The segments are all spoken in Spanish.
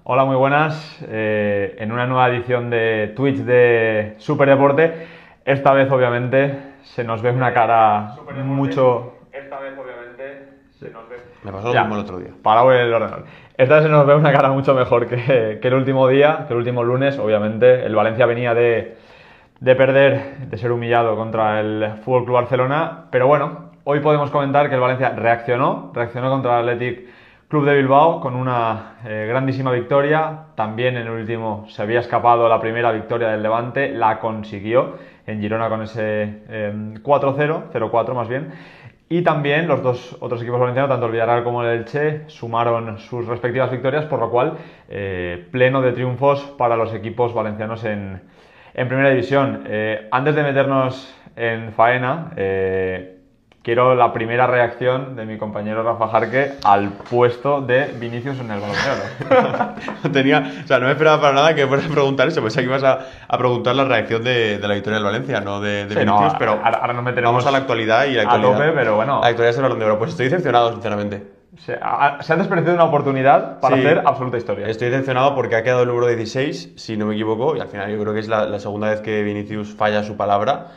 Hola, muy buenas. En una nueva edición de Twitch de Superdeporte. Esta vez, obviamente, se nos ve una cara mucho. Esta vez, obviamente, se nos ve. Me pasó lo mismo el otro día. Parado el ordenador. Esta vez se nos ve una cara mucho mejor que el último día, que el último lunes. Obviamente, el Valencia venía de perder, de ser humillado contra el FC Barcelona. Pero bueno, hoy podemos comentar que el Valencia reaccionó contra el Athletic Club de Bilbao con una grandísima victoria. También en el último se había escapado la primera victoria del Levante, la consiguió en Girona con ese 4-0, 0-4 más bien. Y también los dos otros equipos valencianos, tanto el Villarreal como el Elche, sumaron sus respectivas victorias, por lo cual pleno de triunfos para los equipos valencianos en primera división. Antes de meternos en faena, quiero la primera reacción de mi compañero Rafa Jarque al puesto de Vinicius en el Balón de Oro. No me esperaba para nada que fueras a preguntar eso. Pensaba que ibas a preguntar la reacción de la victoria del Valencia, no de Sí, Vinicius, no, pero ahora nos meteremos vamos a la actualidad y la a actualidad. tope, pero bueno. La actualidad es el Balón de Oro. Pues estoy decepcionado, sinceramente. Se ha desperdiciado una oportunidad para Sí, hacer absoluta historia. Estoy decepcionado porque ha quedado el número 16, si no me equivoco, y al final yo creo que es la segunda vez que Vinicius falla su palabra.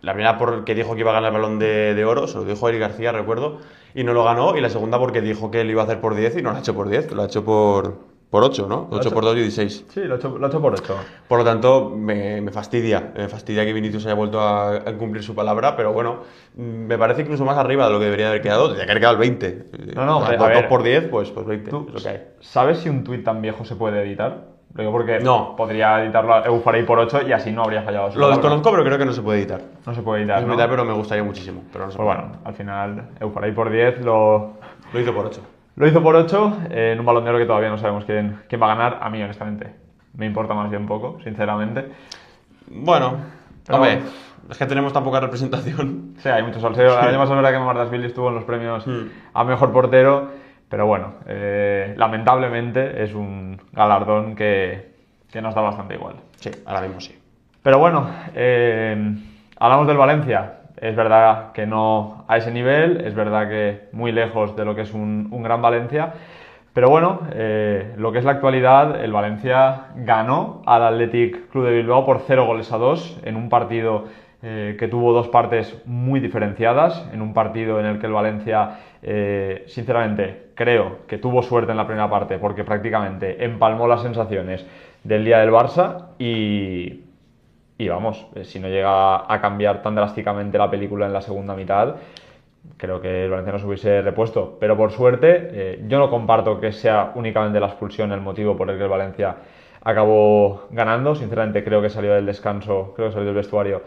La primera porque dijo que iba a ganar el Balón de Oro, se lo dijo Eric García, recuerdo, y no lo ganó. Y la segunda porque dijo que lo iba a hacer por 10 y no lo ha hecho por 10, lo ha hecho por 8, ¿no? 8 por 2 y 16. Sí, lo ha hecho por 8. Por lo tanto, me fastidia que Vinicius haya vuelto a cumplir su palabra, pero bueno, me parece incluso más arriba de lo que debería haber quedado, tendría que haber quedado el 20. No, O sea, a por ver, 2 por 10, pues 20, ¿tú es lo que hay. sabes si un tuit tan viejo se puede editar? Lo digo porque No. podría editarlo Eufarei por 8 y así no habría fallado su Lo palabra. desconozco, pero creo que no se puede editar. No se puede No editar, se ¿no? puede editar, pero me gustaría muchísimo. Pero no se Pues puede. bueno, al final Eufarei por 10 lo Lo hizo por 8. hizo por 8 en un Balón de Oro que todavía no sabemos quién va a ganar. A mí, honestamente, me importa más bien poco, sinceramente. Bueno, Pero hombre, bueno. es que tenemos tan poca representación. Sí, hay muchos salseos. El año pasado es verdad que Mardasvili estuvo en los premios a mejor portero, pero bueno, lamentablemente es un galardón que nos da bastante igual. Sí, ahora mismo sí. Pero bueno, hablamos del Valencia. Es verdad que no a ese nivel, es verdad que muy lejos de lo que es un gran Valencia. Pero bueno, lo que es la actualidad, el Valencia ganó al Athletic Club de Bilbao por 0-2 en un partido que tuvo dos partes muy diferenciadas, en un partido en el que el Valencia, sinceramente, creo que tuvo suerte en la primera parte porque prácticamente empalmó las sensaciones del día del Barça y vamos, si no llega a cambiar tan drásticamente la película en la segunda mitad, creo que el Valencia no se hubiese repuesto. Pero por suerte, yo no comparto que sea únicamente la expulsión el motivo por el que el Valencia acabó ganando. Sinceramente creo que salió del descanso, creo que salió del vestuario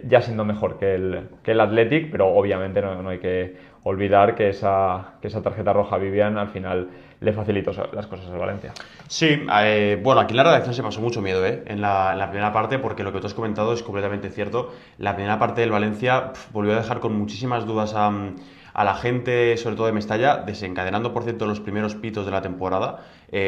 ya siendo mejor que el Athletic, pero obviamente no hay que olvidar que esa tarjeta roja a Vivian al final le facilitó las cosas al Valencia. Sí, bueno, aquí en la redacción se pasó mucho miedo, en la primera parte, porque lo que tú has comentado es completamente cierto. La primera parte del Valencia volvió a dejar con muchísimas dudas a la gente, sobre todo de Mestalla, desencadenando, por cierto, los primeros pitos de la temporada,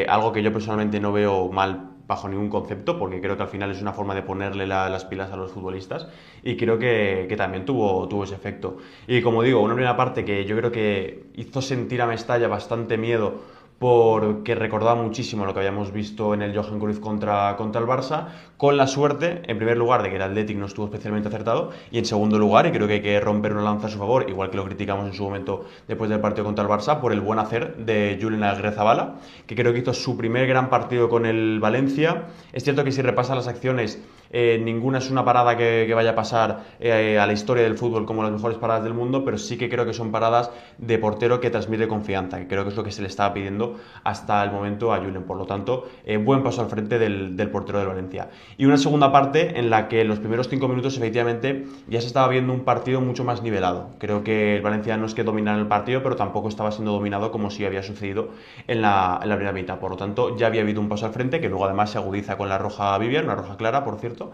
algo que yo personalmente no veo mal bajo ningún concepto, porque creo que al final es una forma de ponerle las pilas a los futbolistas y creo que también tuvo ese efecto. Y como digo, una primera parte que yo creo que hizo sentir a Mestalla bastante miedo, porque recordaba muchísimo lo que habíamos visto en el Johan Cruyff contra el Barça, con la suerte, en primer lugar, de que el Athletic no estuvo especialmente acertado, y en segundo lugar, y creo que hay que romper una lanza a su favor, igual que lo criticamos en su momento después del partido contra el Barça, por el buen hacer de Julen Aguirrezabala, que creo que hizo su primer gran partido con el Valencia. Es cierto que si repasa las acciones, ninguna es una parada que vaya a pasar a la historia del fútbol como las mejores paradas del mundo, pero sí que creo que son paradas de portero que transmite confianza, que creo que es lo que se le estaba pidiendo hasta el momento a Julen. Por lo tanto, buen paso al frente del portero del Valencia. Y una segunda parte en la que en los primeros 5 minutos efectivamente ya se estaba viendo un partido mucho más nivelado. Creo que el Valencia no es que dominara el partido, pero tampoco estaba siendo dominado como si había sucedido en la primera mitad. Por lo tanto, ya había habido un paso al frente, que luego además se agudiza con la roja Vivian, una roja clara, por cierto.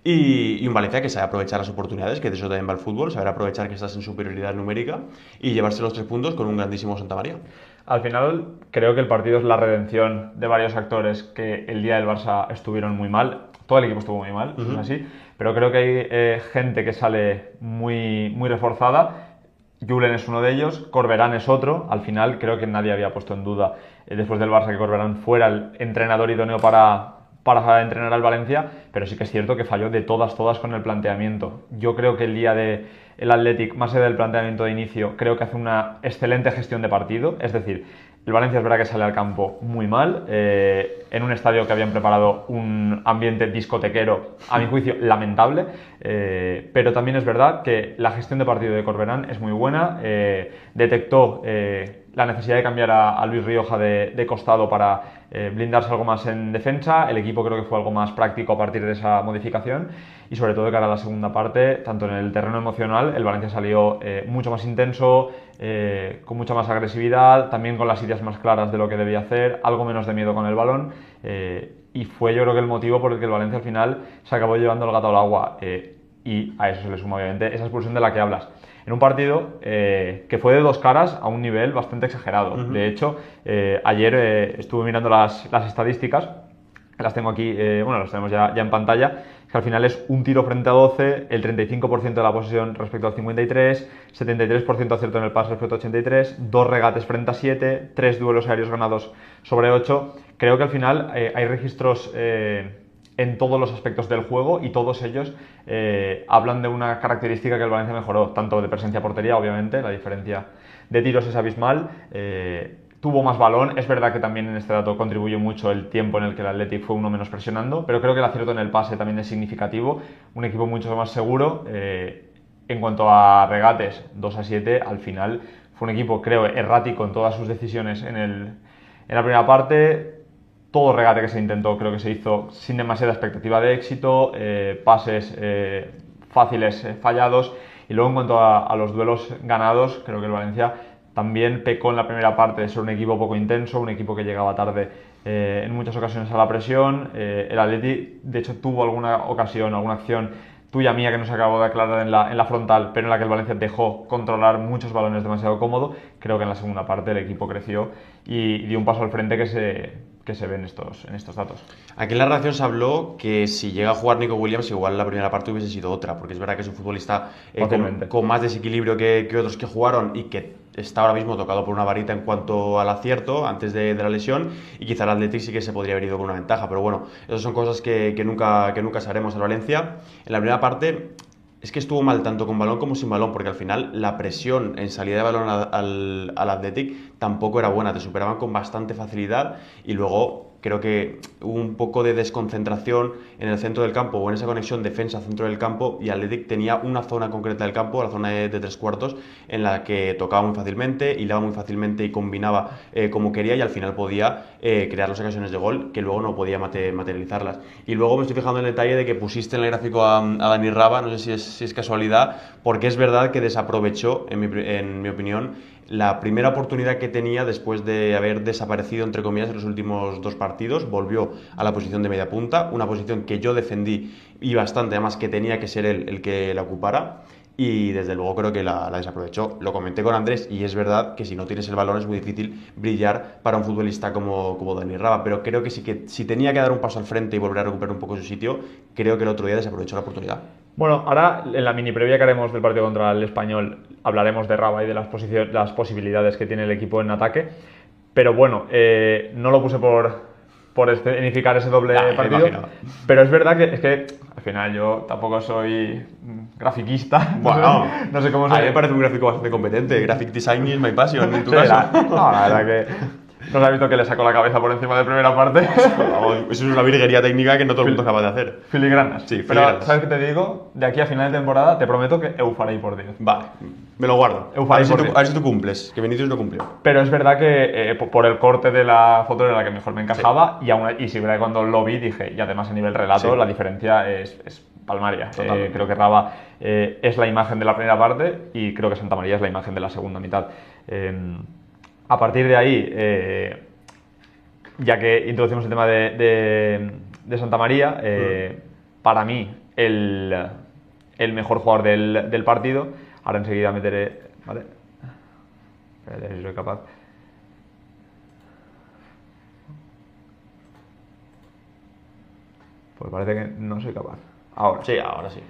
Y un Valencia que sabe aprovechar las oportunidades, que de eso también va el fútbol, saber aprovechar que estás en superioridad numérica y llevarse los 3 puntos con un grandísimo Santamaría. Al final creo que el partido es la redención de varios actores que el día del Barça estuvieron muy mal. Todo el equipo estuvo muy mal, es así, pero creo que hay gente que sale muy, muy reforzada. Julen es uno de ellos, Corberán es otro. Al final creo que nadie había puesto en duda después del Barça que Corberán fuera el entrenador idóneo para entrenar al Valencia, pero sí que es cierto que falló de todas con el planteamiento. Yo creo que el día de el Athletic, más allá del planteamiento de inicio, creo que hace una excelente gestión de partido, es decir, el Valencia es verdad que sale al campo muy mal, en un estadio que habían preparado un ambiente discotequero, a mi juicio, lamentable, pero también es verdad que la gestión de partido de Corberán es muy buena, detectó la necesidad de cambiar a Luis Rioja de costado para blindarse algo más en defensa, el equipo creo que fue algo más práctico a partir de esa modificación y sobre todo de cara a la segunda parte, tanto en el terreno emocional, el Valencia salió mucho más intenso, con mucha más agresividad, también con las ideas más claras de lo que debía hacer, algo menos de miedo con el balón y fue yo creo que el motivo por el que el Valencia al final se acabó llevando el gato al agua y a eso se le suma obviamente esa expulsión de la que hablas. En un partido que fue de dos caras a un nivel bastante exagerado. De hecho, ayer estuve mirando las estadísticas, las tengo aquí, bueno, las tenemos ya en pantalla, que al final es un tiro frente a 12, el 35% de la posesión respecto al 53, 73% acierto en el pase respecto a 83, 2 regates frente a 7, 3 duelos aéreos ganados sobre 8. Creo que al final hay registros en todos los aspectos del juego y todos ellos hablan de una característica que el Valencia mejoró, tanto de presencia a portería, obviamente, la diferencia de tiros es abismal, tuvo más balón, es verdad que también en este dato contribuyó mucho el tiempo en el que el Athletic fue uno menos presionando, pero creo que el acierto en el pase también es significativo, un equipo mucho más seguro, en cuanto a regates, 2-7, al final fue un equipo, creo, errático en todas sus decisiones en la primera parte. Todo regate que se intentó creo que se hizo sin demasiada expectativa de éxito, pases fáciles fallados y luego en cuanto a los duelos ganados, creo que el Valencia también pecó en la primera parte de ser un equipo poco intenso, un equipo que llegaba tarde en muchas ocasiones a la presión. El Atleti de hecho tuvo alguna ocasión, alguna acción tuya mía que no se acabó de aclarar en la frontal, pero en la que el Valencia dejó controlar muchos balones demasiado cómodo. Creo que en la segunda parte el equipo creció y dio un paso al frente que se ve en estos datos. Aquí en la redacción se habló que si llega a jugar Nico Williams, igual la primera parte hubiese sido otra, porque es verdad que es un futbolista con más desequilibrio que otros que jugaron y que está ahora mismo tocado por una varita en cuanto al acierto antes de la lesión y quizá el Athletic sí que se podría haber ido con una ventaja, pero bueno, esas son cosas que nunca sabremos al Valencia. En la primera parte es que estuvo mal tanto con balón como sin balón, porque al final la presión en salida de balón al Athletic tampoco era buena, te superaban con bastante facilidad y luego creo que hubo un poco de desconcentración en el centro del campo o en esa conexión defensa-centro del campo y Athletic tenía una zona concreta del campo, la zona de tres cuartos, en la que tocaba muy fácilmente, hilaba muy fácilmente y combinaba como quería y al final podía crear las ocasiones de gol que luego no podía materializarlas. Y luego me estoy fijando en el detalle de que pusiste en el gráfico a Dani Raba, no sé si es casualidad, porque es verdad que desaprovechó, en mi opinión, la primera oportunidad que tenía después de haber desaparecido, entre comillas, en los últimos dos partidos, volvió a la posición de media punta, una posición que yo defendí y bastante, además que tenía que ser él el que la ocupara y desde luego creo que la desaprovechó. Lo comenté con Andrés y es verdad que si no tienes el balón es muy difícil brillar para un futbolista como Dani Raba, pero creo que si tenía que dar un paso al frente y volver a recuperar un poco su sitio, creo que el otro día desaprovechó la oportunidad. Bueno, ahora en la mini previa que haremos del partido contra el Español hablaremos de Raba y de las posibilidades que tiene el equipo en ataque, pero bueno, no lo puse por escenificar ese doble partido, pero es verdad que al final yo tampoco soy grafiquista. Bueno, no sé cómo a mí me parece un gráfico bastante competente. Graphic design is my passion, en tu sí, caso. No, la verdad que no se ha visto que le sacó la cabeza por encima de primera parte. Eso es una virguería técnica que no todo el mundo es capaz de hacer. Filigranas. Sí, pero filigranas. ¿sabes qué te digo? De aquí a final de temporada te prometo que eufarei por Dios. Vale, me lo guardo. A ver si tú cumples, que Vinicius no cumplió. Pero es verdad que por el corte de la foto era la que mejor me encajaba y sí, verdad que cuando lo vi dije, y además a nivel relato, la diferencia es palmaria. Creo que Raba es la imagen de la primera parte y creo que Santa María es la imagen de la segunda mitad. A partir de ahí, ya que introducimos el tema de Santa María, para mí el mejor jugador del partido. Ahora enseguida meteré, ¿vale? Espérate si soy capaz. Pues parece que no soy capaz. Ahora. Sí, ahora sí.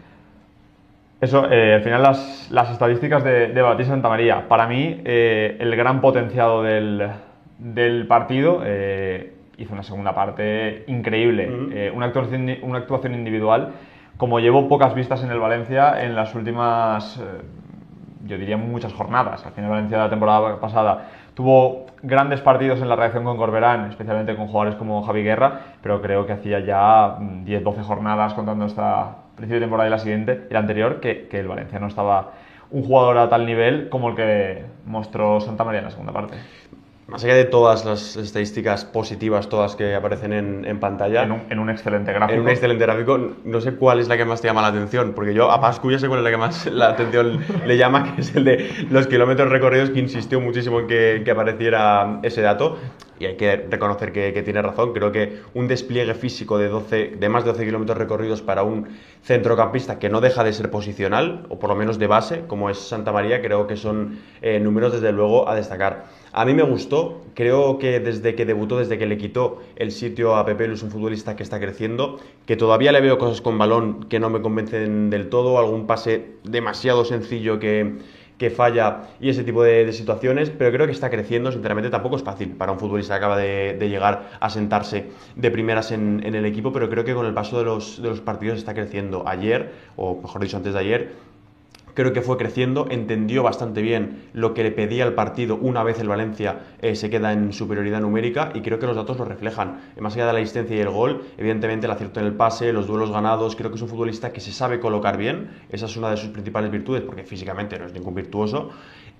Eso, al final las estadísticas de Batista Santamaría, para mí el gran potenciado del partido, hizo una segunda parte increíble, una actuación individual, como llevo pocas vistas en el Valencia en las últimas, yo diría muchas jornadas. Al final Valencia la temporada pasada tuvo grandes partidos en la reacción con Corberán, especialmente con jugadores como Javi Guerra, pero creo que hacía ya 10-12 jornadas contando esta principio de temporada y la siguiente, y la anterior, que el Valencia no estaba un jugador a tal nivel como el que mostró Santamaría en la segunda parte. Más allá de todas las estadísticas positivas, todas que aparecen en pantalla. En un excelente gráfico. En un excelente gráfico, no sé cuál es la que más te llama la atención, porque yo a Pascu ya sé cuál es la que más la atención le llama, que es el de los kilómetros recorridos, que insistió muchísimo en que apareciera ese dato. Y hay que reconocer que tiene razón. Creo que un despliegue físico de más de 12 kilómetros recorridos para un centrocampista que no deja de ser posicional, o por lo menos de base, como es Santamaría, creo que son números desde luego a destacar. A mí me gustó, creo que desde que debutó, desde que le quitó el sitio a Pepe, es un futbolista que está creciendo, que todavía le veo cosas con balón que no me convencen del todo, algún pase demasiado sencillo que falla y ese tipo de situaciones, pero creo que está creciendo. Sinceramente tampoco es fácil para un futbolista que acaba de llegar a sentarse de primeras en el equipo, pero creo que con el paso de los partidos está creciendo. Ayer, o mejor dicho antes de ayer, creo que fue creciendo, entendió bastante bien lo que le pedía el partido una vez el Valencia se queda en superioridad numérica, y creo que los datos lo reflejan. Más allá de la asistencia y el gol, evidentemente el acierto en el pase, los duelos ganados, creo que es un futbolista que se sabe colocar bien. Esa es una de sus principales virtudes, porque físicamente no es ningún virtuoso.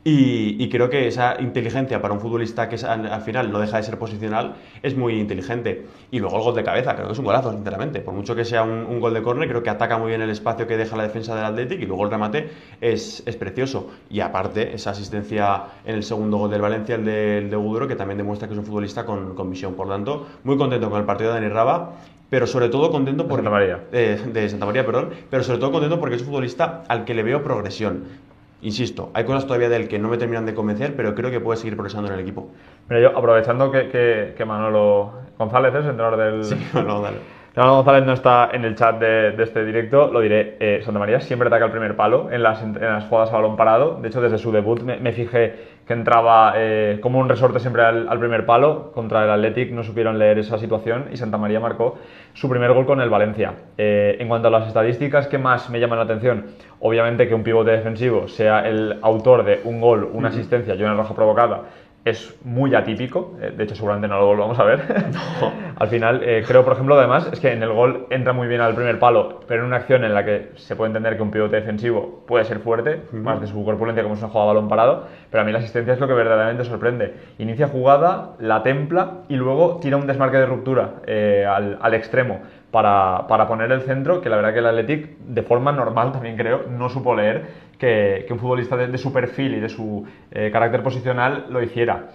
Y creo que esa inteligencia para un futbolista que al final no deja de ser posicional es muy inteligente. Y luego el gol de cabeza, creo que es un golazo, sinceramente. Por mucho que sea un gol de córner, creo que ataca muy bien el espacio que deja la defensa del Athletic, y luego el remate es precioso. Y aparte, esa asistencia en el segundo gol del Valencia, el de Guduro, que también demuestra que es un futbolista con visión. Por tanto, muy contento con el partido de Dani Raba, pero sobre todo contento por de Santamaría, perdón, pero sobre todo contento porque es un futbolista al que le veo progresión. Insisto, hay cosas todavía de él que no me terminan de convencer, pero creo que puede seguir progresando en el equipo. Mira, yo aprovechando que Manolo González es entrenador del... Sí, bueno, dale. Manolo González no está en el chat de este directo, lo diré. Santamaría siempre ataca el primer palo en las jugadas a balón parado. De hecho, desde su debut me fijé que entraba como un resorte siempre al primer palo. Contra el Athletic no supieron leer esa situación y Santamaría marcó su primer gol con el Valencia. En cuanto a las estadísticas que más me llaman la atención, obviamente que un pivote defensivo sea el autor de un gol, una asistencia y una roja provocada, es muy atípico. De hecho seguramente no lo volvamos a ver. No. Al final creo, por ejemplo, además, es que en el gol entra muy bien al primer palo, pero en una acción en la que se puede entender que un pivote defensivo puede ser fuerte, más de su corpulencia, como es una jugada a balón parado, pero a mí la asistencia es lo que verdaderamente sorprende. Inicia jugada, la templa y luego tira un desmarque de ruptura al extremo para poner el centro, que la verdad que el Athletic, de forma normal también creo, no supo leer que un futbolista de su perfil y de su carácter posicional lo hiciera.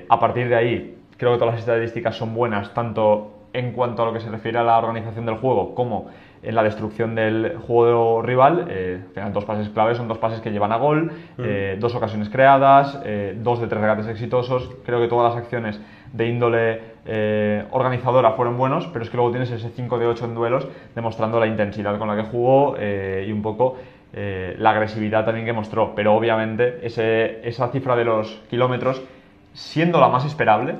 A partir de ahí, creo que todas las estadísticas son buenas, tanto en cuanto a lo que se refiere a la organización del juego como en la destrucción del juego rival. Dos pases claves, son dos pases que llevan a gol, dos ocasiones creadas, 2 de 3 regates exitosos. Creo que todas las acciones de índole organizadora fueron buenos, pero es que luego tienes ese 5 de 8 en duelos, demostrando la intensidad con la que jugó y un poco la agresividad también que mostró. Pero obviamente esa cifra de los kilómetros, siendo la más esperable,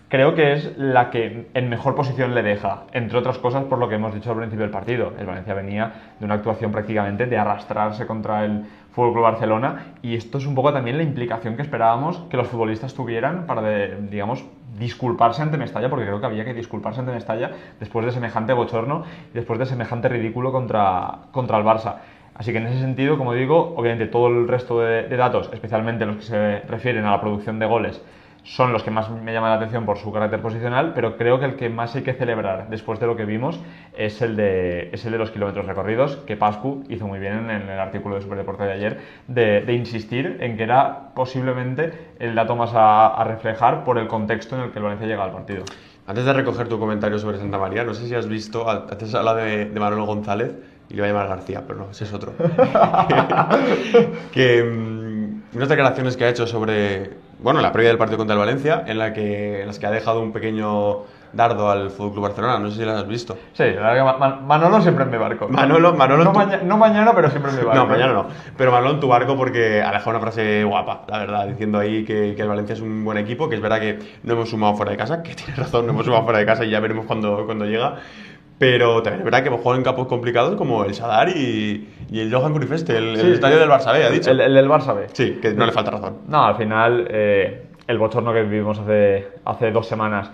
creo que es la que en mejor posición le deja, entre otras cosas por lo que hemos dicho al principio del partido. El Valencia venía de una actuación prácticamente de arrastrarse contra el FC Barcelona, y esto es un poco también la implicación que esperábamos que los futbolistas tuvieran para, digamos, disculparse ante Mestalla, porque creo que había que disculparse ante Mestalla después de semejante bochorno y después de semejante ridículo contra el Barça. Así que en ese sentido, como digo, obviamente todo el resto de datos, especialmente los que se refieren a la producción de goles, son los que más me llaman la atención por su carácter posicional, pero creo que el que más hay que celebrar después de lo que vimos es el de los kilómetros recorridos, que Pascu hizo muy bien en el artículo de Superdeporte de ayer, de insistir en que era posiblemente el dato más a reflejar por el contexto en el que el Valencia llega al partido. Antes de recoger tu comentario sobre Santamaría, no sé si has visto, antes habla de Manolo González, y le voy a llamar García, pero no, ese es otro. Unas declaraciones que ha hecho sobre, bueno, la previa del partido contra el Valencia, en las que ha dejado un pequeño dardo al FC Barcelona, no sé si lo has visto. Sí, la verdad que Manolo siempre en mi barco. Manolo, no mañana, pero siempre en mi barco. No, mañana no. Pero Manolo en tu barco porque ha dejado una frase guapa, la verdad, diciendo ahí que el Valencia es un buen equipo, que es verdad que no hemos sumado fuera de casa, que tienes razón, no hemos sumado fuera de casa y ya veremos cuando llega. Pero también es verdad que hemos jugado en campos complicados como el Sadar y el Johan Cruyff el estadio del Barça B, ha dicho. El del Barça B. Sí, que no le falta razón. No, al final, el bochorno que vivimos hace 2 semanas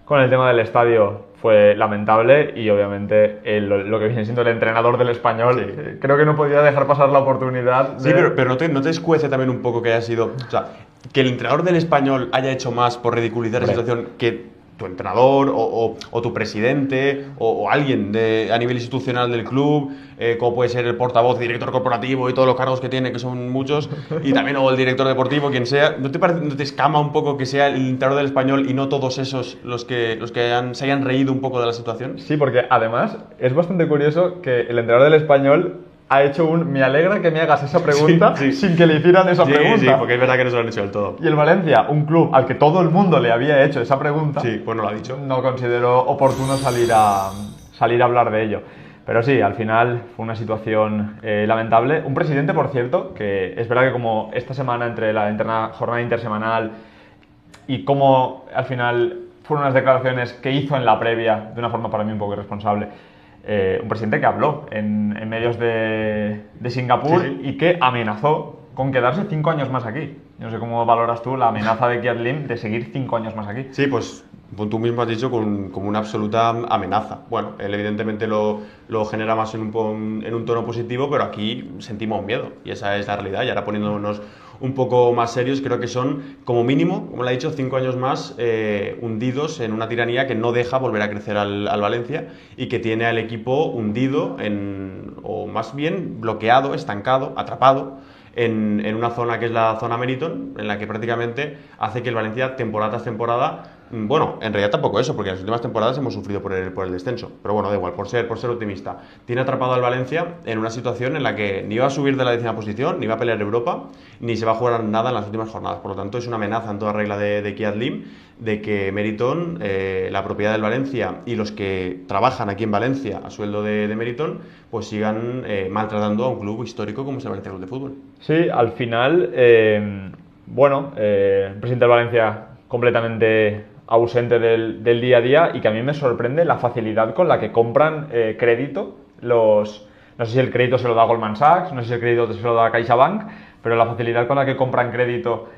con el tema del estadio fue lamentable y obviamente lo que viene siendo el entrenador del Español, creo que no podía dejar pasar la oportunidad. Sí, pero ¿no te escuece también un poco que haya sido, o sea, que el entrenador del Español haya hecho más por ridiculizar la situación que tu entrenador o tu presidente o alguien a nivel institucional del club, como puede ser el portavoz, director corporativo y todos los cargos que tiene, que son muchos, y también o el director deportivo, quien sea? ¿No te escama un poco que sea el entrenador del Español y no todos esos los que se hayan reído un poco de la situación? Sí, porque además es bastante curioso que el entrenador del Español ha hecho me alegra que me hagas esa pregunta sin que le hicieran esa pregunta. Sí, porque es verdad que no se lo han hecho del todo. Y el Valencia, un club al que todo el mundo le había hecho esa pregunta, pues no lo ha dicho. No consideró oportuno salir a hablar de ello. Pero sí, al final fue una situación lamentable. Un presidente, por cierto, que es verdad que como esta semana entre la jornada intersemanal y como al final fueron unas declaraciones que hizo en la previa de una forma para mí un poco irresponsable, un presidente que habló en medios de Singapur y que amenazó con quedarse 5 años más aquí. No sé cómo valoras tú la amenaza de Kiat Lim de seguir 5 años más aquí. Sí, pues tú mismo has dicho como una absoluta amenaza. Bueno, él evidentemente lo genera más en un tono positivo, pero aquí sentimos miedo y esa es la realidad. Y ahora poniéndonos un poco más serios, creo que son, como mínimo, como le ha dicho, 5 años más hundidos en una tiranía que no deja volver a crecer al Valencia y que tiene al equipo hundido o más bien bloqueado, estancado, atrapado en una zona que es la zona Meriton, en la que prácticamente hace que el Valencia, temporada tras temporada, bueno, en realidad tampoco eso, porque en las últimas temporadas hemos sufrido por el descenso, pero bueno, da igual, por ser optimista, tiene atrapado al Valencia en una situación en la que ni va a subir de la 10ª posición, ni va a pelear Europa, ni se va a jugar nada en las últimas jornadas. Por lo tanto, es una amenaza en toda regla de Kiat Lim de que Meriton, la propiedad del Valencia y los que trabajan aquí en Valencia a sueldo de Meriton, pues sigan maltratando a un club histórico como es el Valencia Club de Fútbol. Sí, al final, el presidente del Valencia completamente ausente del día a día y que a mí me sorprende la facilidad con la que compran crédito no sé si el crédito se lo da Goldman Sachs, no sé si el crédito se lo da CaixaBank, pero la facilidad con la que compran crédito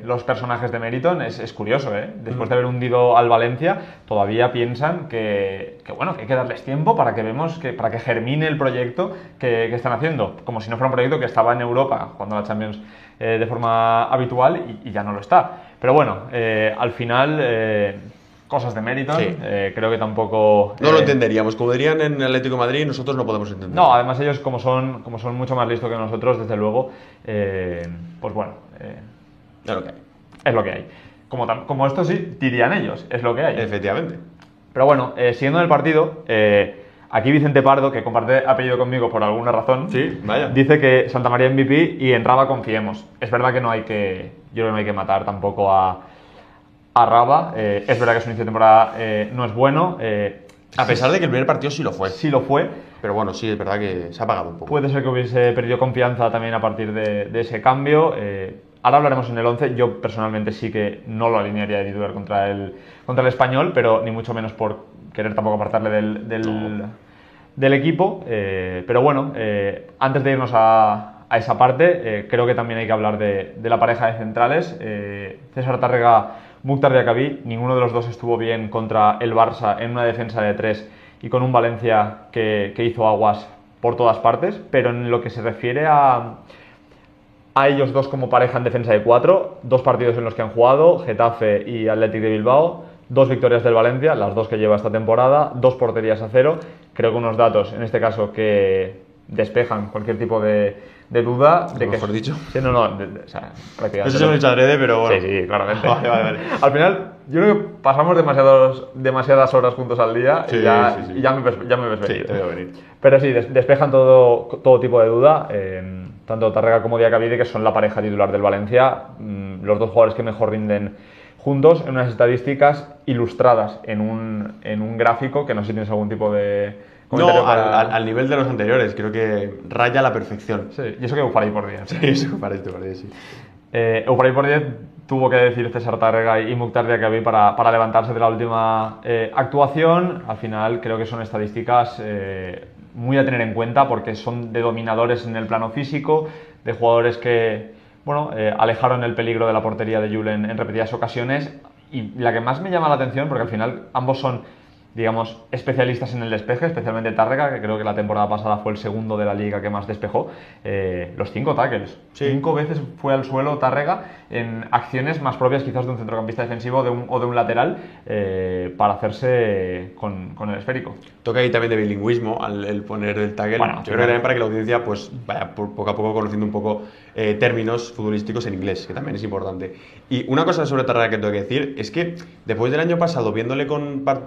los personajes de Meriton es curioso, ¿eh? Después de haber hundido al Valencia, todavía piensan que hay que darles tiempo para que germine el proyecto que están haciendo, como si no fuera un proyecto que estaba en Europa jugando a la Champions de forma habitual y ya no lo está. Pero bueno, al final, cosas de Meriton, creo que tampoco... No lo entenderíamos, como dirían en Atlético de Madrid, nosotros no podemos entender. No, además ellos como son mucho más listos que nosotros, desde luego, pues bueno... es lo que hay. Es lo que hay. Como esto sí, dirían ellos, es lo que hay. Efectivamente. Pero bueno, siguiendo en el partido, aquí Vicente Pardo, que comparte apellido conmigo por alguna razón, dice que Santa María MVP y en Raba confiemos. Es verdad que yo creo que no hay que matar tampoco a Raba. Es verdad que su inicio de temporada no es bueno. A pesar de que el primer partido sí lo fue. Sí lo fue. Pero bueno, sí, es verdad que se ha apagado un poco. Puede ser que hubiese perdido confianza también a partir de ese cambio. Ahora hablaremos en el 11. Yo personalmente sí que no lo alinearía de titular contra el Español, pero ni mucho menos por querer tampoco apartarle del equipo. Pero bueno, antes de irnos a esa parte, creo que también hay que hablar de la pareja de centrales. César Tárrega, Mukhtar Diakhaby, ninguno de los dos estuvo bien contra el Barça en una defensa de 3 y con un Valencia que hizo aguas por todas partes, pero en lo que se refiere a ellos dos como pareja en defensa de 4, 2 partidos en los que han jugado, Getafe y Athletic de Bilbao, 2 victorias del Valencia, las 2 que lleva esta temporada, 2 porterías a 0, creo que unos datos, en este caso, que despejan cualquier tipo de duda de que... mejor dicho. Sí, no, o sea, prácticamente... No sé si lo he hecho adrede, pero bueno. Sí, claramente. Vale. Al final, yo creo que pasamos demasiadas horas juntos al día y ya me ves venir. Sí, te veo venir. Pero sí, despejan todo tipo de duda, tanto Tárrega como Diakhaby, que son la pareja titular del Valencia, los 2 jugadores que mejor rinden juntos en unas estadísticas ilustradas en un gráfico que no sé si tienes algún tipo de comentario No, al nivel de los anteriores, creo que raya a la perfección. Sí, y eso que Eufaray por 10. Sí, eso parece, sí. Eufaray por 10 tuvo que decir César Tárrega y Mukhtar Diakhaby para levantarse de la última actuación. Al final creo que son estadísticas muy a tener en cuenta porque son de dominadores en el plano físico, de jugadores que alejaron el peligro de la portería de Julen en repetidas ocasiones. Y la que más me llama la atención, porque al final ambos son, digamos, especialistas en el despeje, especialmente Tárrega, que creo que la temporada pasada fue el segundo de la liga que más despejó, los 5 tackles. Sí. 5 veces fue al suelo Tárrega en acciones más propias quizás de un centrocampista defensivo o de un lateral para hacerse con el esférico. Toca ahí también de bilingüismo el poner el tackle. Bueno, yo creo que también para que la audiencia pues vaya poco a poco conociendo un poco términos futbolísticos en inglés, que también es importante. Y una cosa sobre Tárrega que tengo que decir es que después del año pasado, viéndole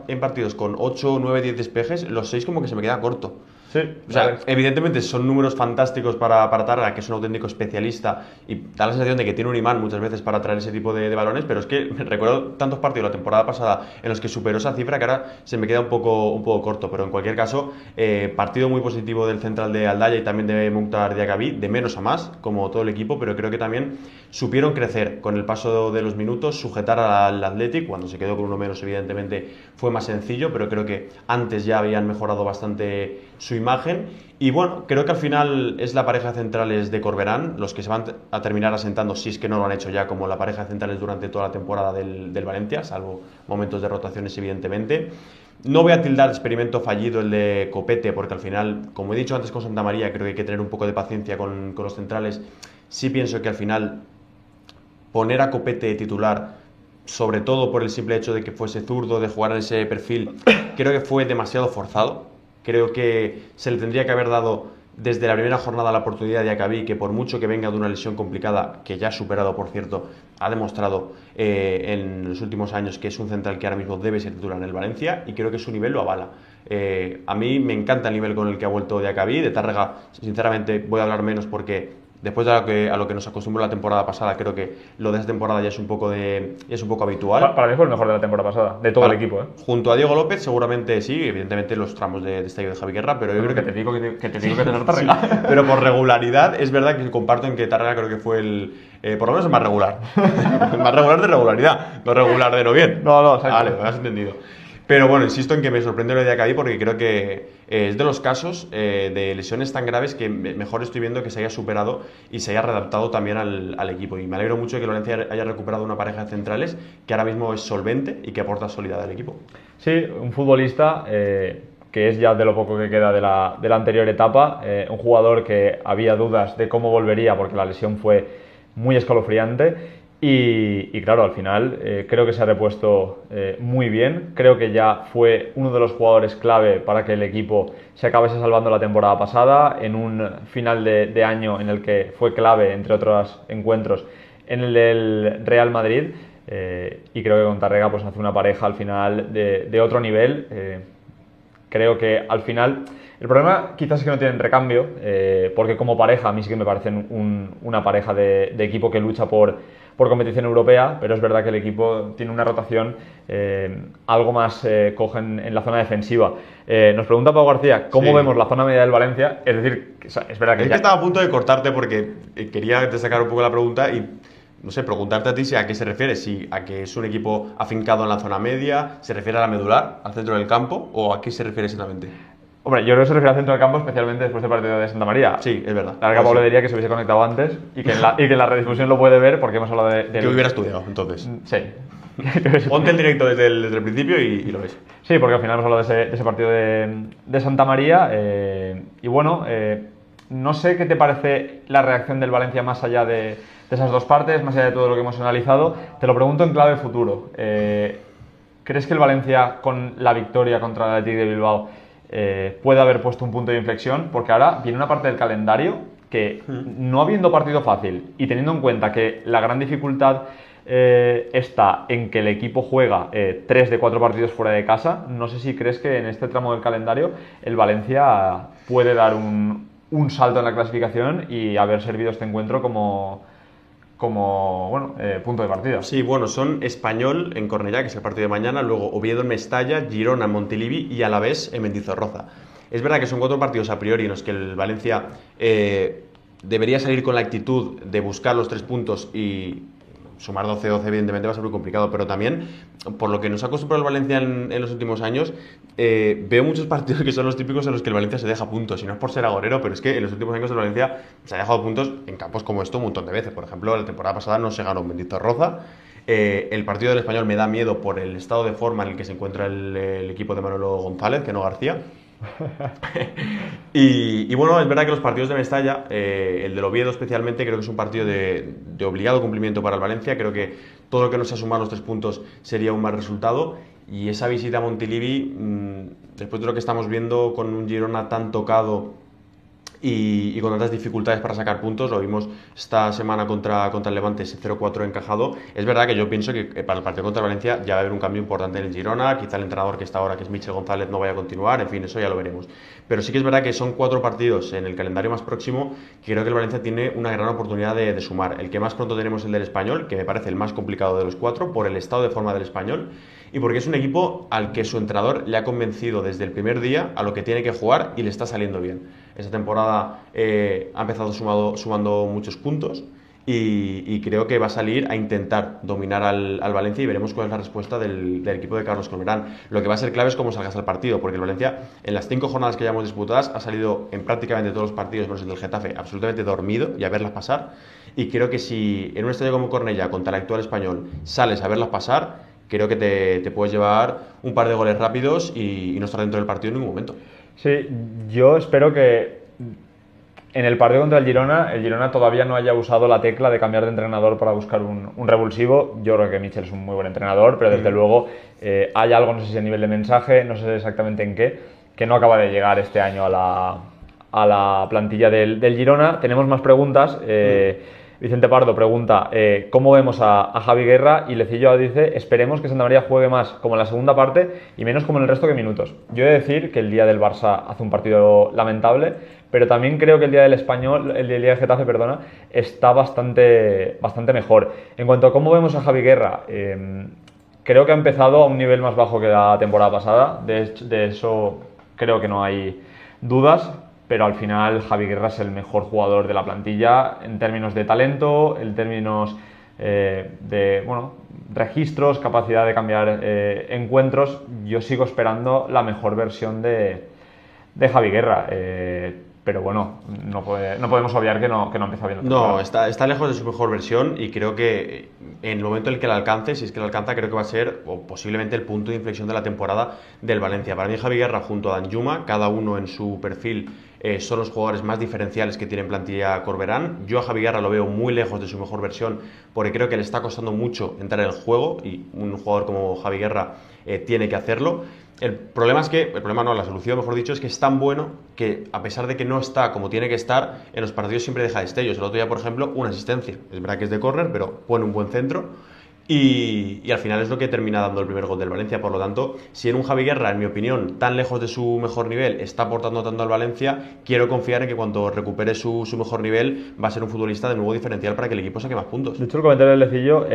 en partidos con 8, 9, 10 despejes, los 6 como que se me queda corto. Sí, o sea, evidentemente son números fantásticos para Tárrega, que es un auténtico especialista y da la sensación de que tiene un imán muchas veces para traer ese tipo de balones, pero es que recuerdo tantos partidos la temporada pasada en los que superó esa cifra que ahora se me queda un poco corto, pero en cualquier caso, partido muy positivo del central de Aldaya y también de Mukhtar Diakhaby, de menos a más, como todo el equipo, pero creo que también supieron crecer con el paso de los minutos, sujetar al Athletic. Cuando se quedó con uno menos evidentemente fue más sencillo, pero creo que antes ya habían mejorado bastante su imagen. Y bueno, creo que al final es la pareja de centrales de Corberán los que se van a terminar asentando, si es que no lo han hecho ya, como la pareja de centrales durante toda la temporada del Valencia, salvo momentos de rotaciones evidentemente. No voy a tildar experimento fallido el de Copete, porque al final, como he dicho antes con Santamaría, creo que hay que tener un poco de paciencia con los centrales. Sí pienso que al final poner a Copete titular, sobre todo por el simple hecho de que fuese zurdo, de jugar en ese perfil, creo que fue demasiado forzado. Creo que se le tendría que haber dado desde la primera jornada la oportunidad de Diakhaby, que por mucho que venga de una lesión complicada, que ya ha superado, por cierto, ha demostrado en los últimos años que es un central que ahora mismo debe ser titular en el Valencia, y creo que su nivel lo avala. A mí me encanta el nivel con el que ha vuelto Diakhaby. De Tárrega, sinceramente, voy a hablar menos porque después de a lo que nos acostumbró la temporada pasada, creo que lo de esta temporada ya es un poco habitual. Para mí fue el mejor de la temporada pasada, de todo el equipo. Junto a Diego López, seguramente sí, evidentemente los tramos de destello de Javi Guerra, pero yo creo que te digo que tener Tárrega. Sí, pero por regularidad, es verdad que comparto en que Tárrega creo que fue por lo menos el más regular. El más regular de regularidad, no regular de no bien. No, exacto. Vale, me has entendido. Pero bueno, insisto en que me sorprende lo de Diakhaby porque creo que es de los casos de lesiones tan graves que mejor estoy viendo que se haya superado y se haya readaptado también al equipo. Y me alegro mucho de que Valencia haya recuperado una pareja de centrales que ahora mismo es solvente y que aporta solidez al equipo. Sí, un futbolista que es ya de lo poco que queda de la anterior etapa, un jugador que había dudas de cómo volvería porque la lesión fue muy escalofriante. Y claro, al final creo que se ha repuesto muy bien. Creo que ya fue uno de los jugadores clave para que el equipo se acabase salvando la temporada pasada, en un final de año en el que fue clave, entre otros encuentros, en el del Real Madrid. Y creo que con Tárrega pues hace una pareja al final de otro nivel. Creo que al final el problema quizás es que no tienen recambio, porque como pareja a mí sí que me parecen una pareja de equipo que lucha por competición europea, pero es verdad que el equipo tiene una rotación algo más coja en la zona defensiva. Nos pregunta Pau García, ¿cómo vemos la zona media del Valencia? Es decir, es verdad que... Es que estaba a punto de cortarte porque quería destacar un poco la pregunta y, no sé, preguntarte a ti si a qué se refiere, si a que es un equipo afincado en la zona media, se refiere a la medular, al centro del campo, o a qué se refiere exactamente. Hombre, yo creo que se refiere al centro del campo, especialmente después del partido de Santa María. Sí, es verdad. La verdad que Pablo diría que se hubiese conectado antes y que en la redifusión lo puede ver porque hemos hablado de... Que hubiera estudiado, entonces. Sí. Ponte el directo desde el principio y lo ves. Sí, porque al final hemos hablado de ese partido de Santa María. Y bueno, no sé qué te parece la reacción del Valencia más allá de esas dos partes, más allá de todo lo que hemos analizado. Te lo pregunto en clave futuro. ¿Crees que el Valencia, con la victoria contra el Athletic de Bilbao, puede haber puesto un punto de inflexión? Porque ahora viene una parte del calendario que, no habiendo partido fácil y teniendo en cuenta que la gran dificultad está en que el equipo juega 3 de 4 partidos fuera de casa, no sé si crees que en este tramo del calendario el Valencia puede dar un salto en la clasificación y haber servido este encuentro como como bueno, punto de partida. Sí, bueno, son Español en Cornellá, que es el partido de mañana, luego Oviedo en Mestalla, Girona en Montilivi y Alavés en Mendizorroza. Es verdad que son 4 partidos a priori en los que el Valencia debería salir con la actitud de buscar los 3 puntos y sumar 12-12 evidentemente va a ser muy complicado, pero también, por lo que nos ha acostumbrado el Valencia en los últimos años, veo muchos partidos que son los típicos en los que el Valencia se deja puntos, y no es por ser agorero, pero es que en los últimos años el Valencia se ha dejado puntos en campos como esto un montón de veces. Por ejemplo, la temporada pasada no se ganó en Mendizorroza. El partido del Español me da miedo por el estado de forma en el que se encuentra el equipo de Manolo González, que no García. Y bueno, es verdad que los partidos de Mestalla, el del Oviedo especialmente, creo que es un partido de obligado cumplimiento para el Valencia. Creo que todo lo que no sea sumar los 3 puntos sería un mal resultado. Y esa visita a Montilivi, después de lo que estamos viendo con un Girona tan tocado y con tantas dificultades para sacar puntos, lo vimos esta semana contra el Levante, ese 0-4 encajado. Es verdad que yo pienso que para el partido contra Valencia ya va a haber un cambio importante en el Girona, quizá el entrenador que está ahora, que es Michel González, no vaya a continuar, en fin, eso ya lo veremos. Pero sí que es verdad que son 4 partidos en el calendario más próximo que creo que el Valencia tiene una gran oportunidad de sumar. El que más pronto tenemos es el del Español, que me parece el más complicado de los 4 por el estado de forma del Español y porque es un equipo al que su entrenador le ha convencido desde el primer día a lo que tiene que jugar y le está saliendo bien. Esta temporada ha empezado sumando muchos puntos y creo que va a salir a intentar dominar al Valencia y veremos cuál es la respuesta del equipo de Carlos Corberán. Lo que va a ser clave es cómo salgas al partido, porque el Valencia en las 5 jornadas que ya hemos disputadas ha salido en prácticamente todos los partidos, menos el del Getafe, absolutamente dormido y a verlas pasar. Y creo que si en un estadio como Cornellá, contra el actual Español, sales a verlas pasar, creo que te puedes llevar un par de goles rápidos y no estar dentro del partido en ningún momento. Sí, yo espero que en el partido contra el Girona todavía no haya usado la tecla de cambiar de entrenador para buscar un revulsivo. Yo creo que Michel es un muy buen entrenador, pero desde luego hay algo, no sé si a nivel de mensaje, no sé exactamente en qué, que no acaba de llegar este año a la plantilla del Girona. Tenemos más preguntas. Vicente Pardo pregunta ¿cómo vemos a Javi Guerra? Y Lecillo dice esperemos que Santa María juegue más como en la segunda parte y menos como en el resto que minutos. Yo he de decir que el día del Barça hace un partido lamentable, pero también creo que el día del Español, el día del Getafe, perdona, está bastante mejor. En cuanto a cómo vemos a Javi Guerra, creo que ha empezado a un nivel más bajo que la temporada pasada, de eso creo que no hay dudas. Pero al final Javi Guerra es el mejor jugador de la plantilla en términos de talento, en términos de registros, capacidad de cambiar encuentros. Yo sigo esperando la mejor versión de Javi Guerra. Pero bueno, no podemos obviar que no empieza bien. No, está lejos de su mejor versión y creo que en el momento en el que la alcance, si es que la alcanza, creo que va a ser o posiblemente el punto de inflexión de la temporada del Valencia. Para mí Javi Guerra junto a Danjuma, cada uno en su perfil, son los jugadores más diferenciales que tiene en plantilla Corberán. Yo a Javi Guerra lo veo muy lejos de su mejor versión porque creo que le está costando mucho entrar en el juego y un jugador como Javi Guerra tiene que hacerlo. La solución, mejor dicho, es que es tan bueno que a pesar de que no está como tiene que estar, en los partidos siempre deja destellos. El otro día, por ejemplo, una asistencia. Es verdad que es de córner, pero pone un buen centro y al final es lo que termina dando el primer gol del Valencia. Por lo tanto, si en un Javi Guerra, en mi opinión, tan lejos de su mejor nivel, está aportando tanto al Valencia, quiero confiar en que cuando recupere su mejor nivel va a ser un futbolista de nuevo diferencial para que el equipo saque más puntos. De hecho, el comentario del Lecillo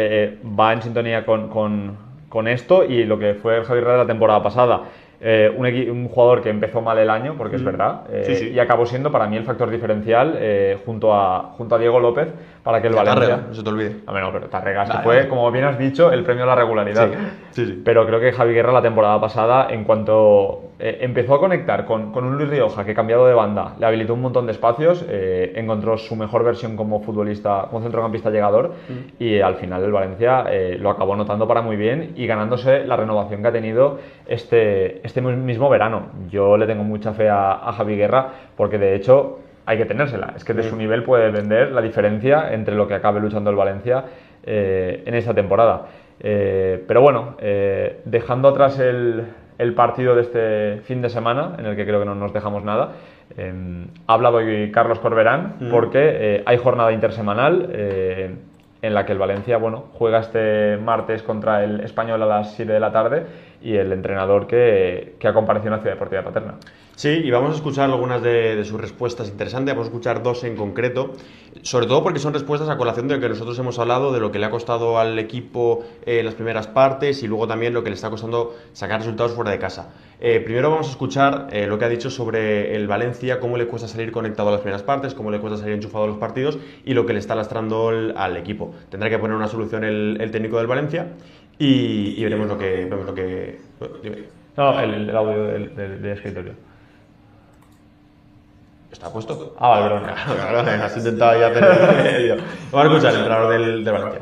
va en sintonía con esto y lo que fue el Javi Guerra de la temporada pasada. Un jugador que empezó mal el año, porque es verdad, sí. y acabó siendo para mí el factor diferencial junto a Diego López para que el Valencia... Tárrega, no se te olvide. No, pero Tárrega, que fue, como bien has dicho, el premio a la regularidad. Sí. Pero creo que Javi Guerra la temporada pasada, en cuanto empezó a conectar con un Luis Rioja que cambiado de banda, le habilitó un montón de espacios, encontró su mejor versión como futbolista, como centrocampista llegador, y al final el Valencia lo acabó notando para muy bien y ganándose la renovación que ha tenido este mismo verano. Yo le tengo mucha fe a Javi Guerra porque de hecho hay que tenérsela. Es que de su nivel puede depender la diferencia entre lo que acabe luchando el Valencia en esta temporada. Pero bueno, dejando atrás el partido de este fin de semana, en el que creo que no nos dejamos nada, ha hablado hoy Carlos Corberán porque hay jornada intersemanal en la que el Valencia juega este martes contra el Español a las 7 de la tarde y el entrenador que ha comparecido en la Ciudad Deportiva de Paterna. Sí, y vamos a escuchar algunas de sus respuestas interesantes, vamos a escuchar dos en concreto, sobre todo porque son respuestas a colación de lo que nosotros hemos hablado, de lo que le ha costado al equipo las primeras partes y luego también lo que le está costando sacar resultados fuera de casa. Primero vamos a escuchar lo que ha dicho sobre el Valencia, cómo le cuesta salir conectado a las primeras partes, cómo le cuesta salir enchufado a los partidos y lo que le está lastrando al equipo. Tendrá que poner una solución el técnico del Valencia y veremos lo que... No, el audio de escritorio. ¿Está puesto? Ah, vale, perdón. Claro, has intentado ya hacer el medio. Vamos a escuchar el entrenador del Valencia.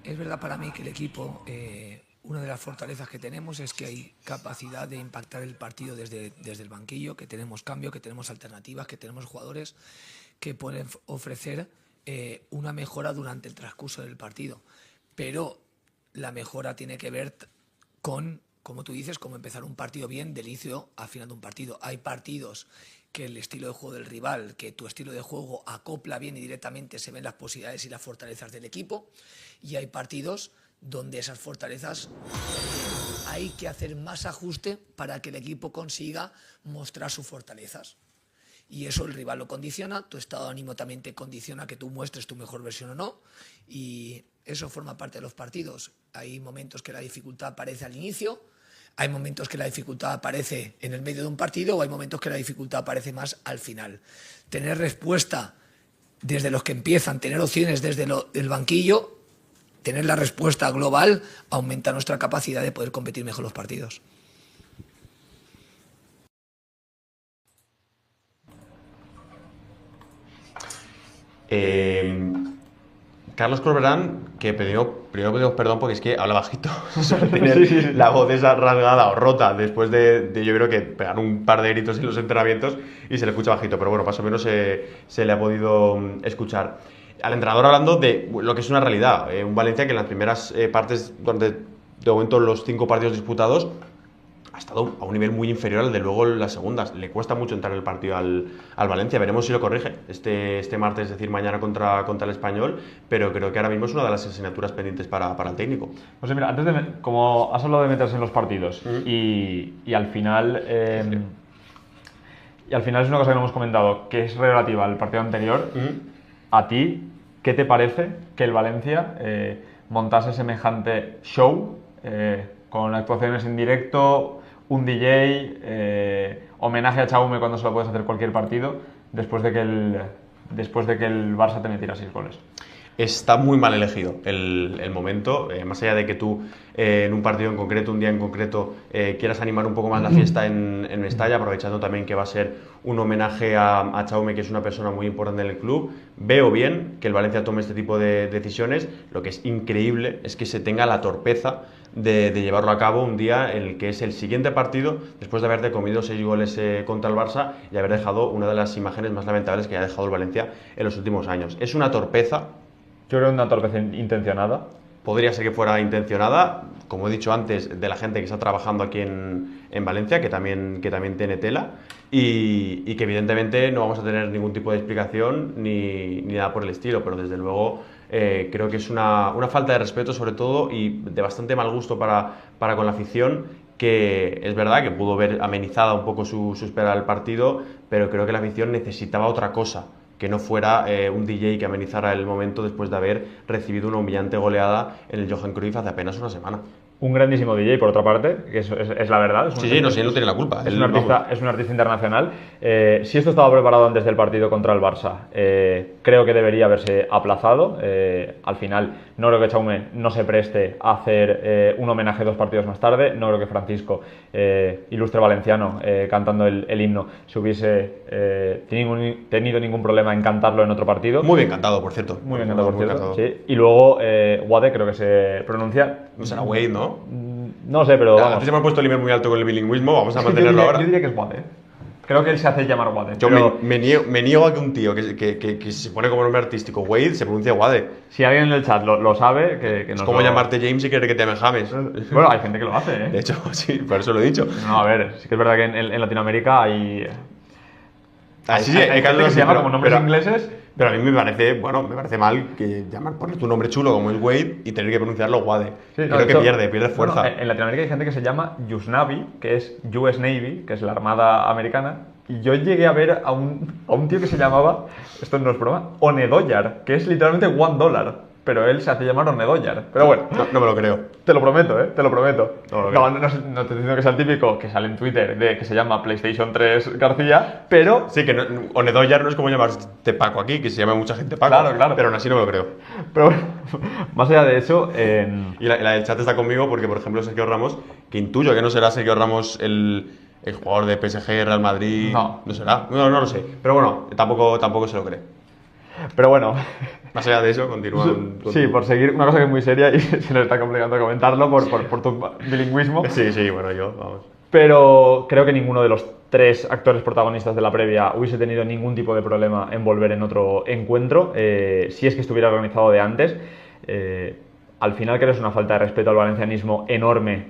Es verdad para mí que el equipo, una de las fortalezas que tenemos es que hay capacidad de impactar el partido desde el banquillo, que tenemos cambio, que tenemos alternativas, que tenemos jugadores que pueden ofrecer una mejora durante el transcurso del partido. Pero la mejora tiene que ver con, como tú dices, cómo empezar un partido bien del inicio a final de un partido. Hay partidos que el estilo de juego del rival, que tu estilo de juego acopla bien y directamente se ven las posibilidades y las fortalezas del equipo, y hay partidos donde esas fortalezas hay que hacer más ajuste para que el equipo consiga mostrar sus fortalezas. Y eso el rival lo condiciona, tu estado de ánimo también te condiciona que tú muestres tu mejor versión o no, y eso forma parte de los partidos. Hay momentos que la dificultad aparece al inicio, hay momentos que la dificultad aparece en el medio de un partido o hay momentos que la dificultad aparece más al final. Tener respuesta desde los que empiezan, tener opciones desde el banquillo, tener la respuesta global aumenta nuestra capacidad de poder competir mejor los partidos. Carlos Corberán, que primero pedimos perdón porque es que habla bajito, suele tener la voz esa rasgada o rota después de yo creo que pegar un par de gritos en los entrenamientos y se le escucha bajito, pero bueno, más o menos se le ha podido escuchar. Al entrenador hablando de lo que es una realidad, un Valencia que en las primeras partes, durante de momento los 5 partidos disputados, ha estado a un nivel muy inferior al de luego en las segundas. Le cuesta mucho entrar en el partido al Valencia. Veremos si lo corrige este martes, es decir, mañana contra el Español, pero creo que ahora mismo es una de las asignaturas pendientes para el técnico. Pues mira, antes como has hablado de meterse en los partidos y al final... Y al final es una cosa que no hemos comentado, que es relativa al partido anterior. A ti, ¿qué te parece que el Valencia montase semejante show con actuaciones en directo, un DJ, homenaje a Chaume cuando se lo puedes hacer cualquier partido, después de que el Barça te metiera 6 goles? Está muy mal elegido el momento, más allá de que tú en un partido en concreto, un día en concreto, quieras animar un poco más la fiesta en Mestalla, aprovechando también que va a ser un homenaje a Chaume, que es una persona muy importante en el club. Veo bien que el Valencia tome este tipo de decisiones. Lo que es increíble es que se tenga la torpeza de llevarlo a cabo un día en el que es el siguiente partido, después de haberte comido 6 goles contra el Barça y haber dejado una de las imágenes más lamentables que ha dejado el Valencia en los últimos años. Es una torpeza. Yo creo que una torpeza intencionada. Podría ser que fuera intencionada, como he dicho antes, de la gente que está trabajando aquí en Valencia, que también tiene tela, y que evidentemente no vamos a tener ningún tipo de explicación ni nada por el estilo, pero desde luego creo que es una falta de respeto sobre todo y de bastante mal gusto para con la afición, que es verdad que pudo ver amenizada un poco su espera al partido, pero creo que la afición necesitaba otra cosa, que no fuera un DJ que amenizara el momento después de haber recibido una humillante goleada en el Johan Cruyff hace apenas una semana. Un grandísimo DJ, por otra parte, que es la verdad. Sí, él no tiene la culpa. Es un artista internacional. Si esto estaba preparado antes del partido contra el Barça, creo que debería haberse aplazado. Al final, no creo que Chaume no se preste a hacer un homenaje 2 partidos más tarde. No creo que Francisco, ilustre valenciano, cantando el himno, se hubiese tenido ningún problema en cantarlo en otro partido. Muy bien cantado, por cierto. Muy bien cantado, por cierto. Sí. Y luego, Wade, creo que se pronuncia. No será Wade, ¿no? No sé, pero vamos. Antes se me ha puesto el nivel muy alto con el bilingüismo, vamos a mantenerlo ahora. Yo diría que es Wade. Creo que él se hace llamar Wade. Yo me niego a que un tío que se pone como nombre artístico Wade se pronuncia Wade. Si alguien en el chat lo sabe, que es como llamarte James y querer que te llamen James. Bueno, hay gente que lo hace, ¿eh? De hecho, sí, por eso lo he dicho. No, a ver, sí que es verdad que en Latinoamérica hay... Así sí, hay gente que se llama como nombres pero- ingleses. Pero a mí me parece mal que poner tu nombre chulo como es Wade y tener que pronunciarlo Wade. Sí, no, Creo de que hecho, pierde fuerza. bueno, en Latinoamérica hay gente que se llama US Navy, que es US Navy, que es la Armada Americana. Y yo llegué a ver a un tío que se llamaba, esto no es broma, Onedoyar, que es literalmente $1. Pero él se hace llamar Onedoyar. Pero bueno, No me lo creo. te lo prometo, ¿eh? Te lo prometo. No lo No, no te estoy diciendo que sea el típico que sale en Twitter de que se llama PlayStation 3 García, pero... Sí, que Onedoyar no es como llamarse Paco aquí, que se llama mucha gente Paco. Claro. Pero aún así no me lo creo. Pero bueno, más allá de eso... Y la del chat está conmigo porque, por ejemplo, Sergio Ramos, que intuyo que no será Sergio Ramos el jugador de PSG, Real Madrid. No. No será. No lo sé. Pero bueno, tampoco se lo cree. Pero bueno, Más allá de eso, continúa. sí, por seguir, una cosa que es muy seria y se nos está complicando comentarlo por tu bilingüismo. Sí, bueno, vamos. Pero creo que ninguno de los 3 actores protagonistas de la previa hubiese tenido ningún tipo de problema en volver en otro encuentro, si es que estuviera organizado de antes. Al final creo que es una falta de respeto al valencianismo enorme.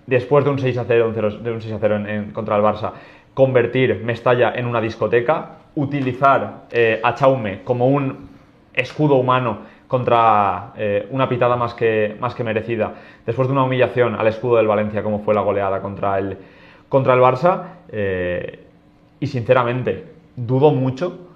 Después de un 6-0, de un 6-0 contra el Barça, convertir Mestalla en una discoteca, utilizar a Chaume como un escudo humano contra una pitada más que merecida, después de una humillación al escudo del Valencia como fue la goleada contra el Barça, y sinceramente dudo mucho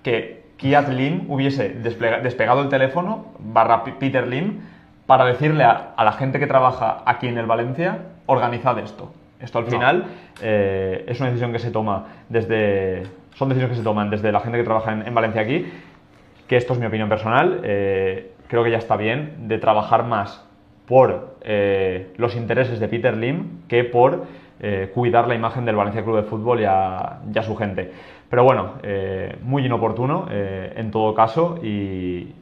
que Kiat Lim hubiese despegado el teléfono / Peter Lim para decirle a la gente que trabaja aquí en el Valencia: organizad esto. Esto al final es una decisión que se toma son decisiones que se toman desde la gente que trabaja en Valencia aquí, que esto es mi opinión personal. Creo que ya está bien de trabajar más por los intereses de Peter Lim que por cuidar la imagen del Valencia Club de Fútbol y a su gente. Pero bueno, muy inoportuno en todo caso, y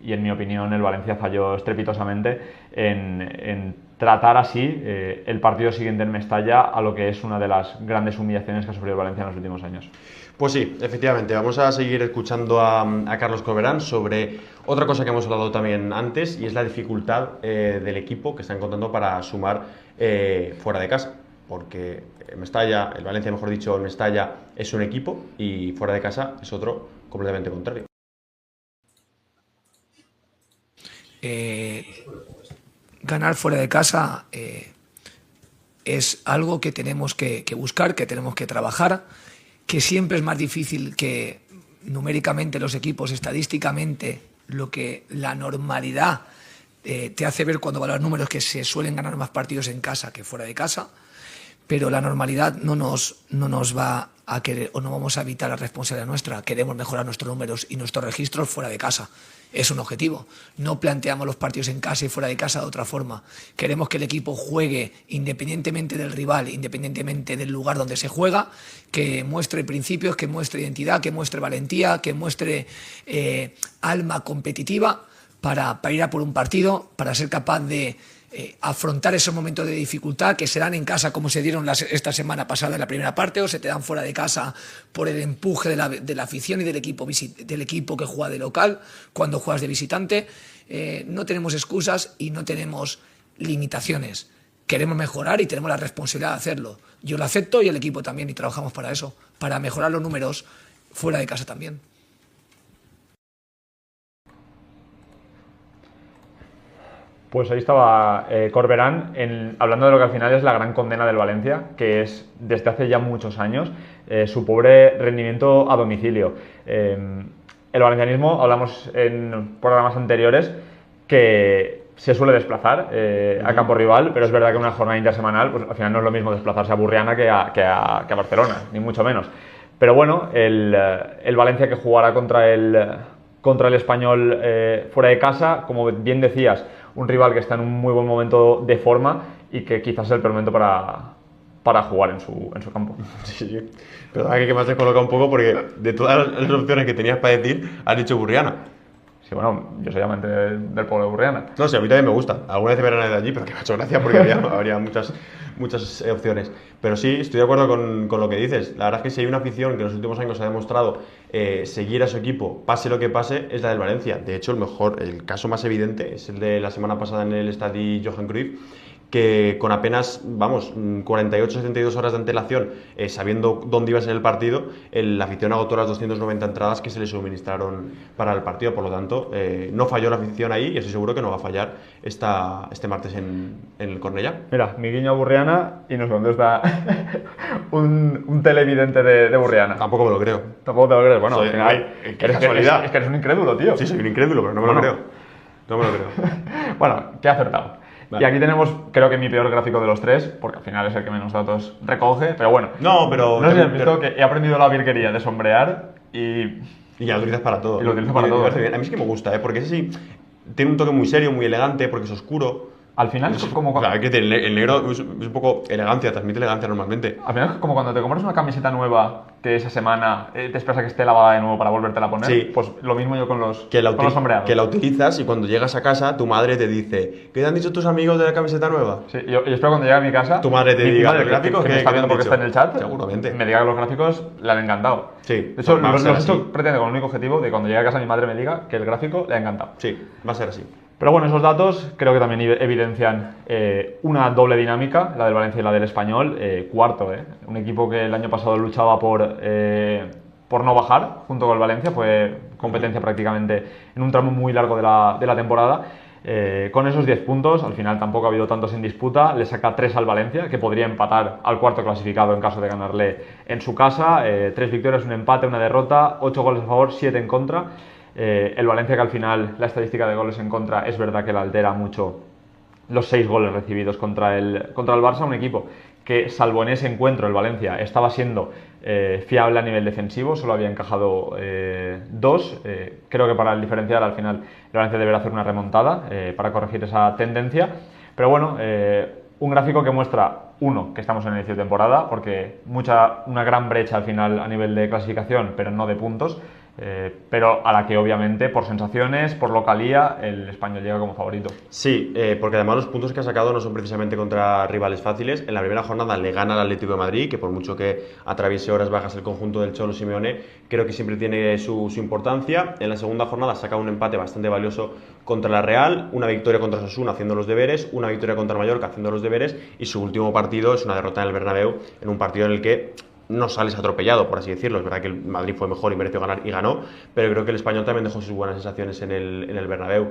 en mi opinión el Valencia falló estrepitosamente en tratar así el partido siguiente en Mestalla, a lo que es una de las grandes humillaciones que ha sufrido el Valencia en los últimos años. Pues sí, efectivamente, vamos a seguir escuchando a Carlos Corberán sobre otra cosa que hemos hablado también antes, y es la dificultad del equipo que está encontrando para sumar fuera de casa, porque Mestalla, el Valencia mejor dicho, el Mestalla es un equipo y fuera de casa es otro completamente contrario. Ganar fuera de casa es algo que tenemos que buscar, que tenemos que trabajar, que siempre es más difícil que numéricamente los equipos, estadísticamente, lo que la normalidad te hace ver cuando valoras números, que se suelen ganar más partidos en casa que fuera de casa, pero la normalidad no nos va a querer, o no vamos a evitar la responsabilidad nuestra. Queremos mejorar nuestros números y nuestros registros fuera de casa. Es un objetivo. No planteamos los partidos en casa y fuera de casa de otra forma. Queremos que el equipo juegue independientemente del rival, independientemente del lugar donde se juega, que muestre principios, que muestre identidad, que muestre valentía, que muestre alma competitiva para ir a por un partido, para ser capaz de afrontar esos momentos de dificultad que se dan en casa, como se dieron esta semana pasada en la primera parte, o se te dan fuera de casa por el empuje de la afición y del equipo que juega de local cuando juegas de visitante. No tenemos excusas y no tenemos limitaciones. Queremos mejorar y tenemos la responsabilidad de hacerlo. Yo lo acepto y el equipo también, y trabajamos para eso, para mejorar los números fuera de casa también. Pues ahí estaba Corberán hablando de lo que al final es la gran condena del Valencia, que es desde hace ya muchos años su pobre rendimiento a domicilio. El valencianismo, hablamos en programas anteriores, que se suele desplazar a campo rival, pero es verdad que una jornada intersemanal, pues al final no es lo mismo desplazarse a Burriana que a Barcelona, ni mucho menos. Pero bueno, el Valencia que jugará contra el Español fuera de casa, como bien decías, un rival que está en un muy buen momento de forma y que quizás es el peor momento para jugar en su campo. Sí. Pero aquí que me has descolocado un poco porque de todas las opciones que tenías para decir, has dicho Burriana. Sí, bueno, yo soy amante del pueblo de Burriana. No sé, a mí también me gusta. Alguna vez verán de allí, pero que me ha hecho gracia porque habría muchas opciones. Pero sí, estoy de acuerdo con lo que dices. La verdad es que si hay una afición que en los últimos años ha demostrado seguir a su equipo, pase lo que pase, es la del Valencia. De hecho, el caso más evidente es el de la semana pasada en el estadio Johan Cruyff, que con apenas, 48-72 horas de antelación, sabiendo dónde iba a ser el partido, la afición agotó las 290 entradas que se le suministraron para el partido. Por lo tanto, no falló la afición ahí y estoy seguro que no va a fallar este martes en el Cornellá. Mira, mi guiño a Burriana y nos contesta un televidente de Burriana. Tampoco me lo creo. Tampoco te lo crees. Bueno, Soy- al final, qué casualidad. es que eres un incrédulo, tío. Sí, soy un incrédulo, pero no me lo Bueno. creo. No me lo creo. Bueno, que he acertado. Vale. Y aquí tenemos, creo que mi peor gráfico de los tres, porque al final es el que menos datos recoge, pero bueno. No, pero... No sé si has visto que he aprendido la virguería de sombrear y... Y ya lo utilizas para todo. Y lo utilizo para todo, me parece sí. bien. A mí es que me gusta, porque ese sí tiene un toque muy serio, muy elegante, porque es oscuro. Al final es como... Claro, que el negro es un poco elegancia, transmite elegancia normalmente. Al final es como cuando te compras una camiseta nueva que esa semana te esperas a que esté lavada de nuevo para volvértela a poner. Sí. Pues lo mismo yo con los, Que la, con los sombreados. que la utilizas y cuando llegas a casa tu madre te dice ¿qué te han dicho tus amigos de la camiseta nueva? Sí, yo espero cuando llegue a mi casa... Tu madre te mi diga, madre, ¿los gráficos que me qué está te han viendo porque dicho? está en el chat, Seguramente. me diga que los gráficos le han encantado. Sí, De hecho, va a los ser he así. hecho pretende con el único objetivo de cuando llegue a casa mi madre me diga que el gráfico le ha encantado. Sí, va a ser así. Pero bueno, esos datos creo que también evidencian una doble dinámica, la del Valencia y la del Español. Cuarto, un equipo que el año pasado luchaba por no bajar junto con el Valencia, fue competencia prácticamente en un tramo muy largo de la temporada. Con esos 10 puntos, al final tampoco ha habido tantos en disputa, le saca 3 al Valencia, que podría empatar al cuarto clasificado en caso de ganarle en su casa. 3 victorias, un empate, una derrota, 8 goles a favor, 7 en contra. El Valencia, que al final la estadística de goles en contra es verdad que la altera mucho, los 6 goles recibidos contra el Barça, un equipo que salvo en ese encuentro el Valencia estaba siendo fiable a nivel defensivo, solo había encajado 2. Creo que para el diferencial al final el Valencia deberá hacer una remontada para corregir esa tendencia, pero bueno, un gráfico que muestra, uno, que estamos en el inicio de temporada, porque una gran brecha al final a nivel de clasificación, pero no de puntos, pero a la que obviamente por sensaciones, por localía, el Español llega como favorito. Sí, porque además los puntos que ha sacado no son precisamente contra rivales fáciles. En la primera jornada le gana al Atlético de Madrid, que por mucho que atraviese horas bajas el conjunto del Cholo Simeone, creo que siempre tiene su importancia. En la segunda jornada saca un empate bastante valioso contra la Real, una victoria contra Osasuna haciendo los deberes, una victoria contra el Mallorca haciendo los deberes, y su último partido es una derrota en el Bernabéu, en un partido en el que no sales atropellado, por así decirlo. Es verdad que el Madrid fue mejor y mereció ganar y ganó, pero creo que el Español también dejó sus buenas sensaciones en el Bernabéu.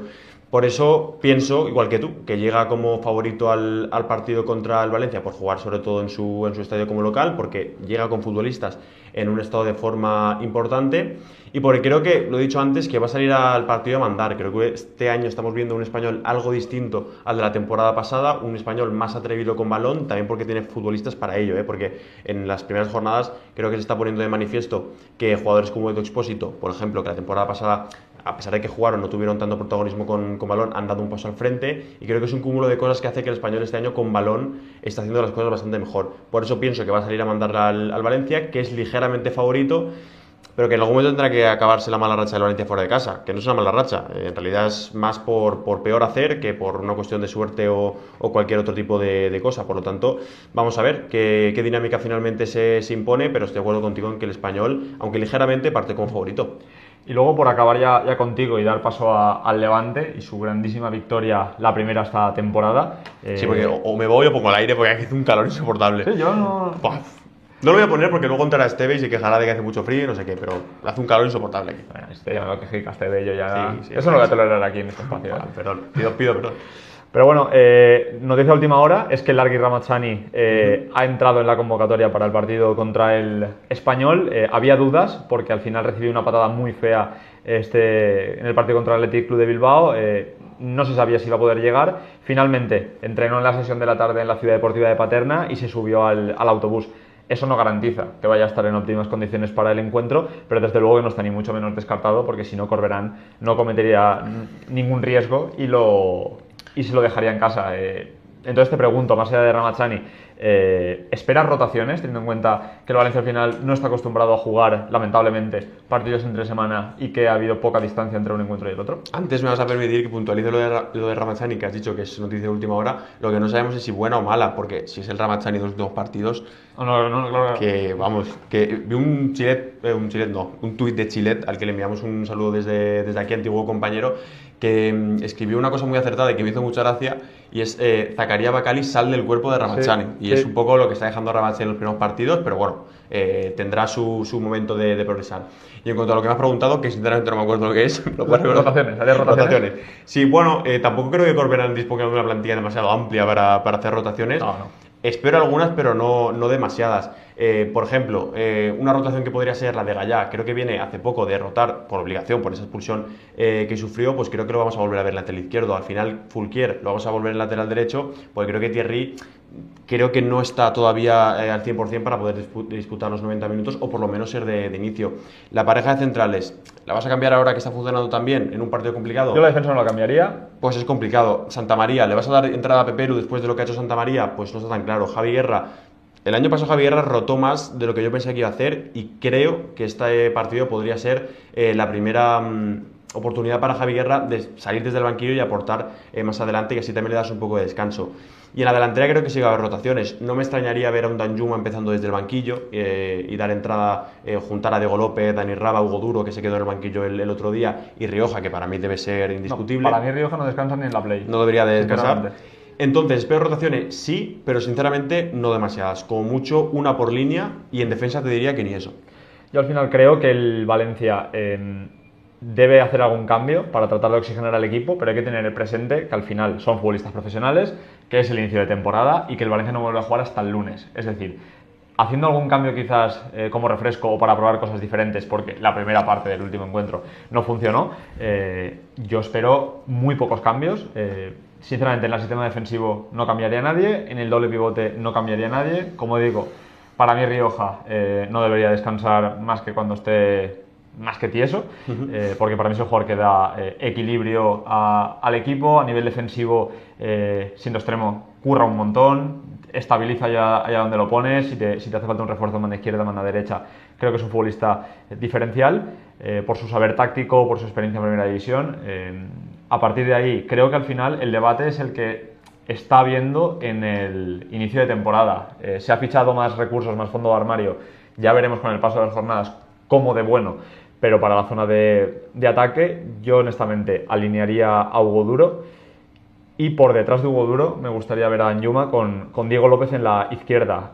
Por eso pienso, igual que tú, que llega como favorito al partido contra el Valencia, por jugar sobre todo en su estadio como local, porque llega con futbolistas en un estado de forma importante, y porque creo que, lo he dicho antes, que va a salir al partido a mandar. Creo que este año estamos viendo un Español algo distinto al de la temporada pasada, un Español más atrevido con balón, también porque tiene futbolistas para ello, porque en las primeras jornadas creo que se está poniendo de manifiesto que jugadores como Edu Expósito, por ejemplo, que la temporada pasada, a pesar de que jugaron, no tuvieron tanto protagonismo con balón, han dado un paso al frente, y creo que es un cúmulo de cosas que hace que el Español este año con balón está haciendo las cosas bastante mejor. Por eso pienso que va a salir a mandar al Valencia, que es ligeramente favorito, pero que en algún momento tendrá que acabarse la mala racha del Valencia fuera de casa, que no es una mala racha, en realidad es más por peor hacer que por una cuestión de suerte o cualquier otro tipo de cosa. Por lo tanto, vamos a ver qué dinámica finalmente se impone, pero estoy de acuerdo contigo en que el Español, aunque ligeramente, parte como favorito. Y luego, por acabar ya contigo y dar paso al Levante y su grandísima victoria, la primera esta temporada. Sí, porque o me voy o pongo el aire porque aquí hace un calor insoportable. Sí, yo no... Buah. No lo voy a poner porque luego entrará Esteve y se quejará de que hace mucho frío y no sé qué, pero hace un calor insoportable aquí. Bueno, ya me lo quejaste de ello ya. Sí, Eso no lo voy a tolerar aquí en este espacio. Bueno, perdón, pido perdón. Pero bueno, noticia de última hora es que Largui Ramazzani ha entrado en la convocatoria para el partido contra el Español. Había dudas porque al final recibió una patada muy fea en el partido contra el Athletic Club de Bilbao. No se sabía si iba a poder llegar. Finalmente entrenó en la sesión de la tarde en la Ciudad Deportiva de Paterna y se subió al autobús. Eso no garantiza que vaya a estar en óptimas condiciones para el encuentro, pero desde luego que no está ni mucho menos descartado, porque si no, Corberán no cometería ningún riesgo y se lo dejaría en casa. Entonces te pregunto, más allá de Ramazzani, ¿esperas rotaciones, teniendo en cuenta que el Valencia al final no está acostumbrado a jugar, lamentablemente, partidos entre semana y que ha habido poca distancia entre un encuentro y el otro? Antes me vas a permitir que puntualice lo de Ramazzani, que has dicho que es noticia de última hora. Lo que no sabemos es si buena o mala, porque si es el Ramazzani de los últimos partidos, Claro. que vamos, que vi un tuit de Chilet, al que le enviamos un saludo desde aquí, antiguo compañero, que escribió una cosa muy acertada y que me hizo mucha gracia, y es Zakaria Bakali sal del cuerpo de Ramazani. Sí, Y sí. es un poco lo que está dejando Ramazani en los primeros partidos, pero bueno, tendrá su momento de progresar. Y en cuanto a lo que me has preguntado, que sinceramente no me acuerdo lo que es, ¿lo puedes recordar? Rotaciones, ¿harías rotaciones? Sí, bueno, tampoco creo que Corberán disponga de una plantilla demasiado amplia para hacer rotaciones. No. Espero algunas, pero no demasiadas. Por ejemplo, una rotación que podría ser la de Gallá, creo que viene hace poco de rotar por obligación, por esa expulsión que sufrió, pues creo que lo vamos a volver a ver en lateral izquierdo. Al final, Fulquier lo vamos a volver en lateral derecho, porque creo que Thierry creo que no está todavía al 100% para poder disputar los 90 minutos, o por lo menos ser de inicio. La pareja de centrales, ¿la vas a cambiar ahora que está funcionando tan bien en un partido complicado? Yo la defensa no la cambiaría. Pues es complicado. Santa María, ¿le vas a dar entrada a Peperu después de lo que ha hecho Santa María? Pues no está tan claro. Javi Guerra, el año pasado Javi Guerra rotó más de lo que yo pensé que iba a hacer, y creo que este partido podría ser la primera oportunidad para Javi Guerra de salir desde el banquillo y aportar más adelante, y así también le das un poco de descanso. Y en la delantera creo que sí va a haber rotaciones. No me extrañaría ver a un Danjuma empezando desde el banquillo y dar entrada, juntar a Diego López, Dani Raba, Hugo Duro, que se quedó en el banquillo el otro día, y Rioja, que para mí debe ser indiscutible. No, para mí Rioja no descansa ni en la Play. No debería de descansar. Sinceramente. Entonces, espero rotaciones, sí, pero sinceramente no demasiadas. Como mucho una por línea, y en defensa te diría que ni eso. Yo al final creo que el Valencia debe hacer algún cambio para tratar de oxigenar al equipo, pero hay que tener presente que al final son futbolistas profesionales, que es el inicio de temporada y que el Valencia no vuelve a jugar hasta el lunes. Es decir, haciendo algún cambio quizás como refresco o para probar cosas diferentes, porque la primera parte del último encuentro no funcionó, yo espero muy pocos cambios. Sinceramente, en el sistema defensivo no cambiaría a nadie, en el doble pivote no cambiaría a nadie. Como digo, para mí Rioja no debería descansar más que cuando esté más que tieso, porque para mí es el jugador que da equilibrio al equipo. A nivel defensivo, siendo extremo, curra un montón, estabiliza allá donde lo pones. Si te hace falta un refuerzo en banda izquierda, manda derecha, creo que es un futbolista diferencial por su saber táctico, por su experiencia en primera división. A partir de ahí, creo que al final el debate es el que está habiendo en el inicio de temporada. Se ha fichado más recursos, más fondo de armario, ya veremos con el paso de las jornadas cómo de bueno, pero para la zona de ataque yo honestamente alinearía a Hugo Duro, y por detrás de Hugo Duro me gustaría ver a Danjuma con Diego López en la izquierda.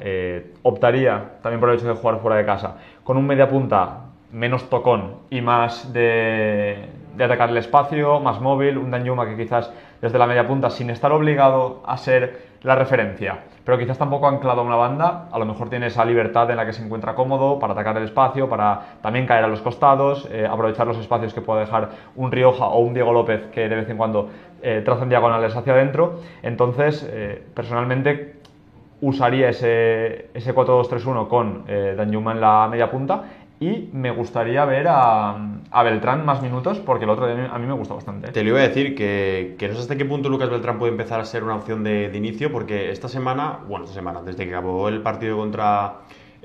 Optaría, también por el hecho de jugar fuera de casa, con un mediapunta menos tocón y más de atacar el espacio, más móvil, un Danjuma que quizás desde la media punta, sin estar obligado a ser la referencia, pero quizás tampoco anclado a una banda, a lo mejor tiene esa libertad en la que se encuentra cómodo para atacar el espacio, para también caer a los costados, aprovechar los espacios que pueda dejar un Rioja o un Diego López, que de vez en cuando trazan diagonales hacia adentro. Entonces, personalmente usaría ese 4-2-3-1 con Danjuma en la media punta, y me gustaría ver a Beltrán más minutos, porque el otro día a mí me gusta bastante. Te lo iba a decir, que no sé hasta qué punto Lucas Beltrán puede empezar a ser una opción de inicio, porque esta semana, desde que acabó el partido contra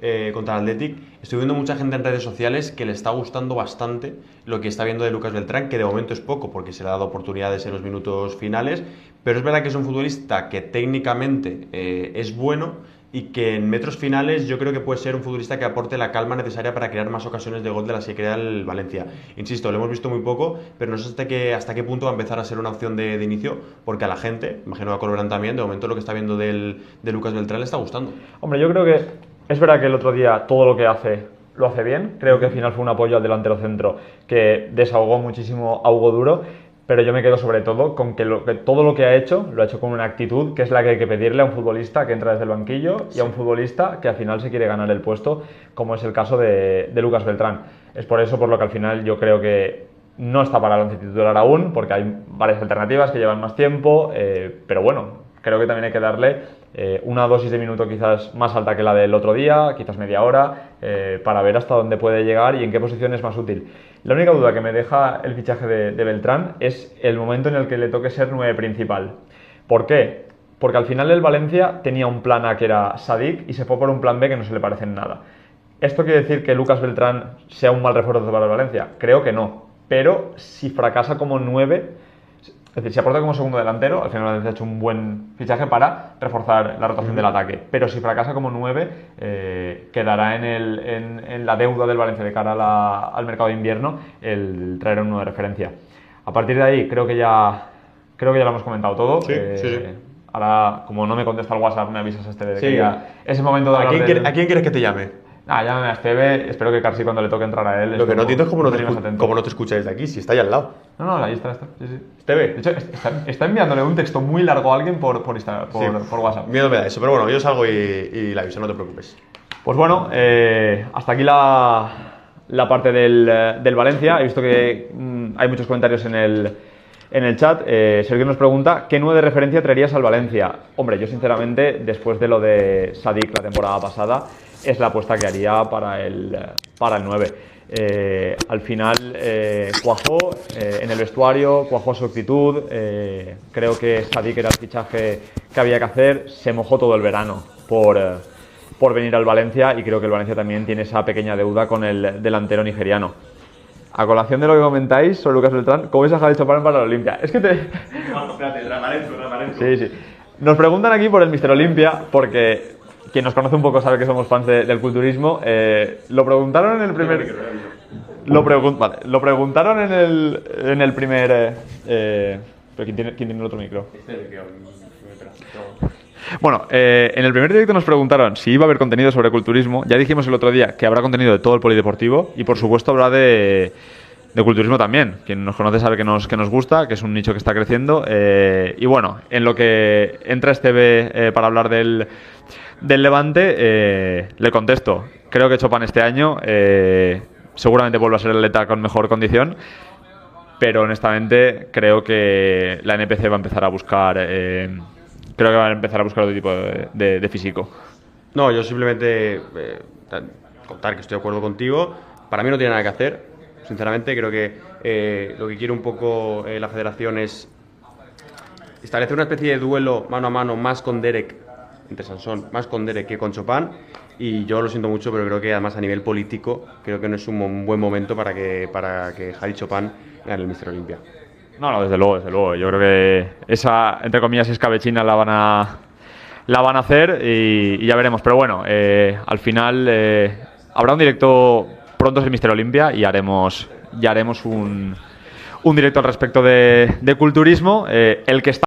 el Athletic, estoy viendo mucha gente en redes sociales que le está gustando bastante lo que está viendo de Lucas Beltrán, que de momento es poco, porque se le ha dado oportunidades en los minutos finales, pero es verdad que es un futbolista que técnicamente es bueno, y que en metros finales yo creo que puede ser un futbolista que aporte la calma necesaria para crear más ocasiones de gol de las que crea el Valencia. Insisto, lo hemos visto muy poco, pero no sé hasta qué punto va a empezar a ser una opción de inicio, porque a la gente, imagino a Corberán también, de momento lo que está viendo de Lucas Beltrán le está gustando. Hombre, yo creo que es verdad que el otro día todo lo que hace lo hace bien. Creo que al final fue un apoyo al delantero centro que desahogó muchísimo a Hugo Duro. Pero yo me quedo sobre todo con que todo lo que ha hecho, lo ha hecho con una actitud que es la que hay que pedirle a un futbolista que entra desde el banquillo y a un futbolista que al final se quiere ganar el puesto, como es el caso de Lucas Beltrán. Es por eso por lo que al final yo creo que no está para el once titular aún, porque hay varias alternativas que llevan más tiempo, pero bueno, creo que también hay que darle una dosis de minuto quizás más alta que la del otro día, quizás media hora, para ver hasta dónde puede llegar y en qué posición es más útil. La única duda que me deja el fichaje de Beltrán es el momento en el que le toque ser 9 principal. ¿Por qué? Porque al final el Valencia tenía un plan A que era Sadik y se fue por un plan B que no se le parece en nada. ¿Esto quiere decir que Lucas Beltrán sea un mal refuerzo para el Valencia? Creo que no, pero si fracasa como 9... Es decir, si aporta como segundo delantero, al final Valencia ha hecho un buen fichaje para reforzar la rotación del ataque. Pero si fracasa como 9, quedará en la deuda del Valencia de cara al mercado de invierno el traer un 9 de referencia. A partir de ahí creo que ya lo hemos comentado todo. Sí, sí. Ahora, como no me contesta el WhatsApp, me avisas de Sí. que ya es el momento de hablar ¿A quién quieres que te llame? Llámame a Esteve. Espero que Carsi, cuando le toque entrar a él... Lo que no entiendo es cómo cómo no te escucha desde aquí, si está ahí al lado. No, ahí está. Sí, sí. Esteve. De hecho, está enviándole un texto muy largo a alguien por WhatsApp. Miedo me da eso, pero bueno, yo salgo y la aviso, no te preocupes. Pues bueno, hasta aquí la parte del Valencia. He visto que hay muchos comentarios en el chat. Sergio nos pregunta, ¿qué 9 de referencia traerías al Valencia? Hombre, yo sinceramente, después de lo de Sadik la temporada pasada, es la apuesta que haría para el 9. Al final cuajó en el vestuario, cuajó su actitud. Creo que Sadik era el fichaje que había que hacer. Se mojó todo el verano por venir al Valencia, y creo que el Valencia también tiene esa pequeña deuda con el delantero nigeriano. A colación de lo que comentáis sobre Lucas Beltrán, ¿cómo ves a Javi Chopin para la Olimpia? Es que Bueno, espérate, Ramarenco. Sí. Nos preguntan aquí por el Mister Olimpia, porque quien nos conoce un poco sabe que somos fans del culturismo. Lo preguntaron en el primer... Lo preguntaron en el primer... ¿Pero quién tiene el otro micro? Bueno, en el primer directo nos preguntaron si iba a haber contenido sobre culturismo. Ya dijimos el otro día que habrá contenido de todo el polideportivo, y por supuesto habrá de culturismo también. Quien nos conoce sabe que nos gusta, que es un nicho que está creciendo. Y bueno, en lo que entra Esteve para hablar del Levante, le contesto. Creo que Chopin este año seguramente vuelve a ser el atleta con mejor condición, pero honestamente creo que la NPC va a empezar a buscar... Creo que van a empezar a buscar otro tipo de físico. No, yo simplemente contar que estoy de acuerdo contigo. Para mí no tiene nada que hacer. Sinceramente, creo que lo que quiere un poco la federación es establecer una especie de duelo mano a mano más con Derek, entre Sansón, más con Derek que con Chopin. Y yo lo siento mucho, pero creo que además a nivel político, creo que no es un buen momento para que Javi Chopin gane el Mister Olimpia. No, desde luego. Yo creo que esa, entre comillas, escabechina la van a hacer y ya veremos. Pero bueno, al final habrá un directo, pronto es el Mister Olimpia, y haremos un directo al respecto de culturismo. El que está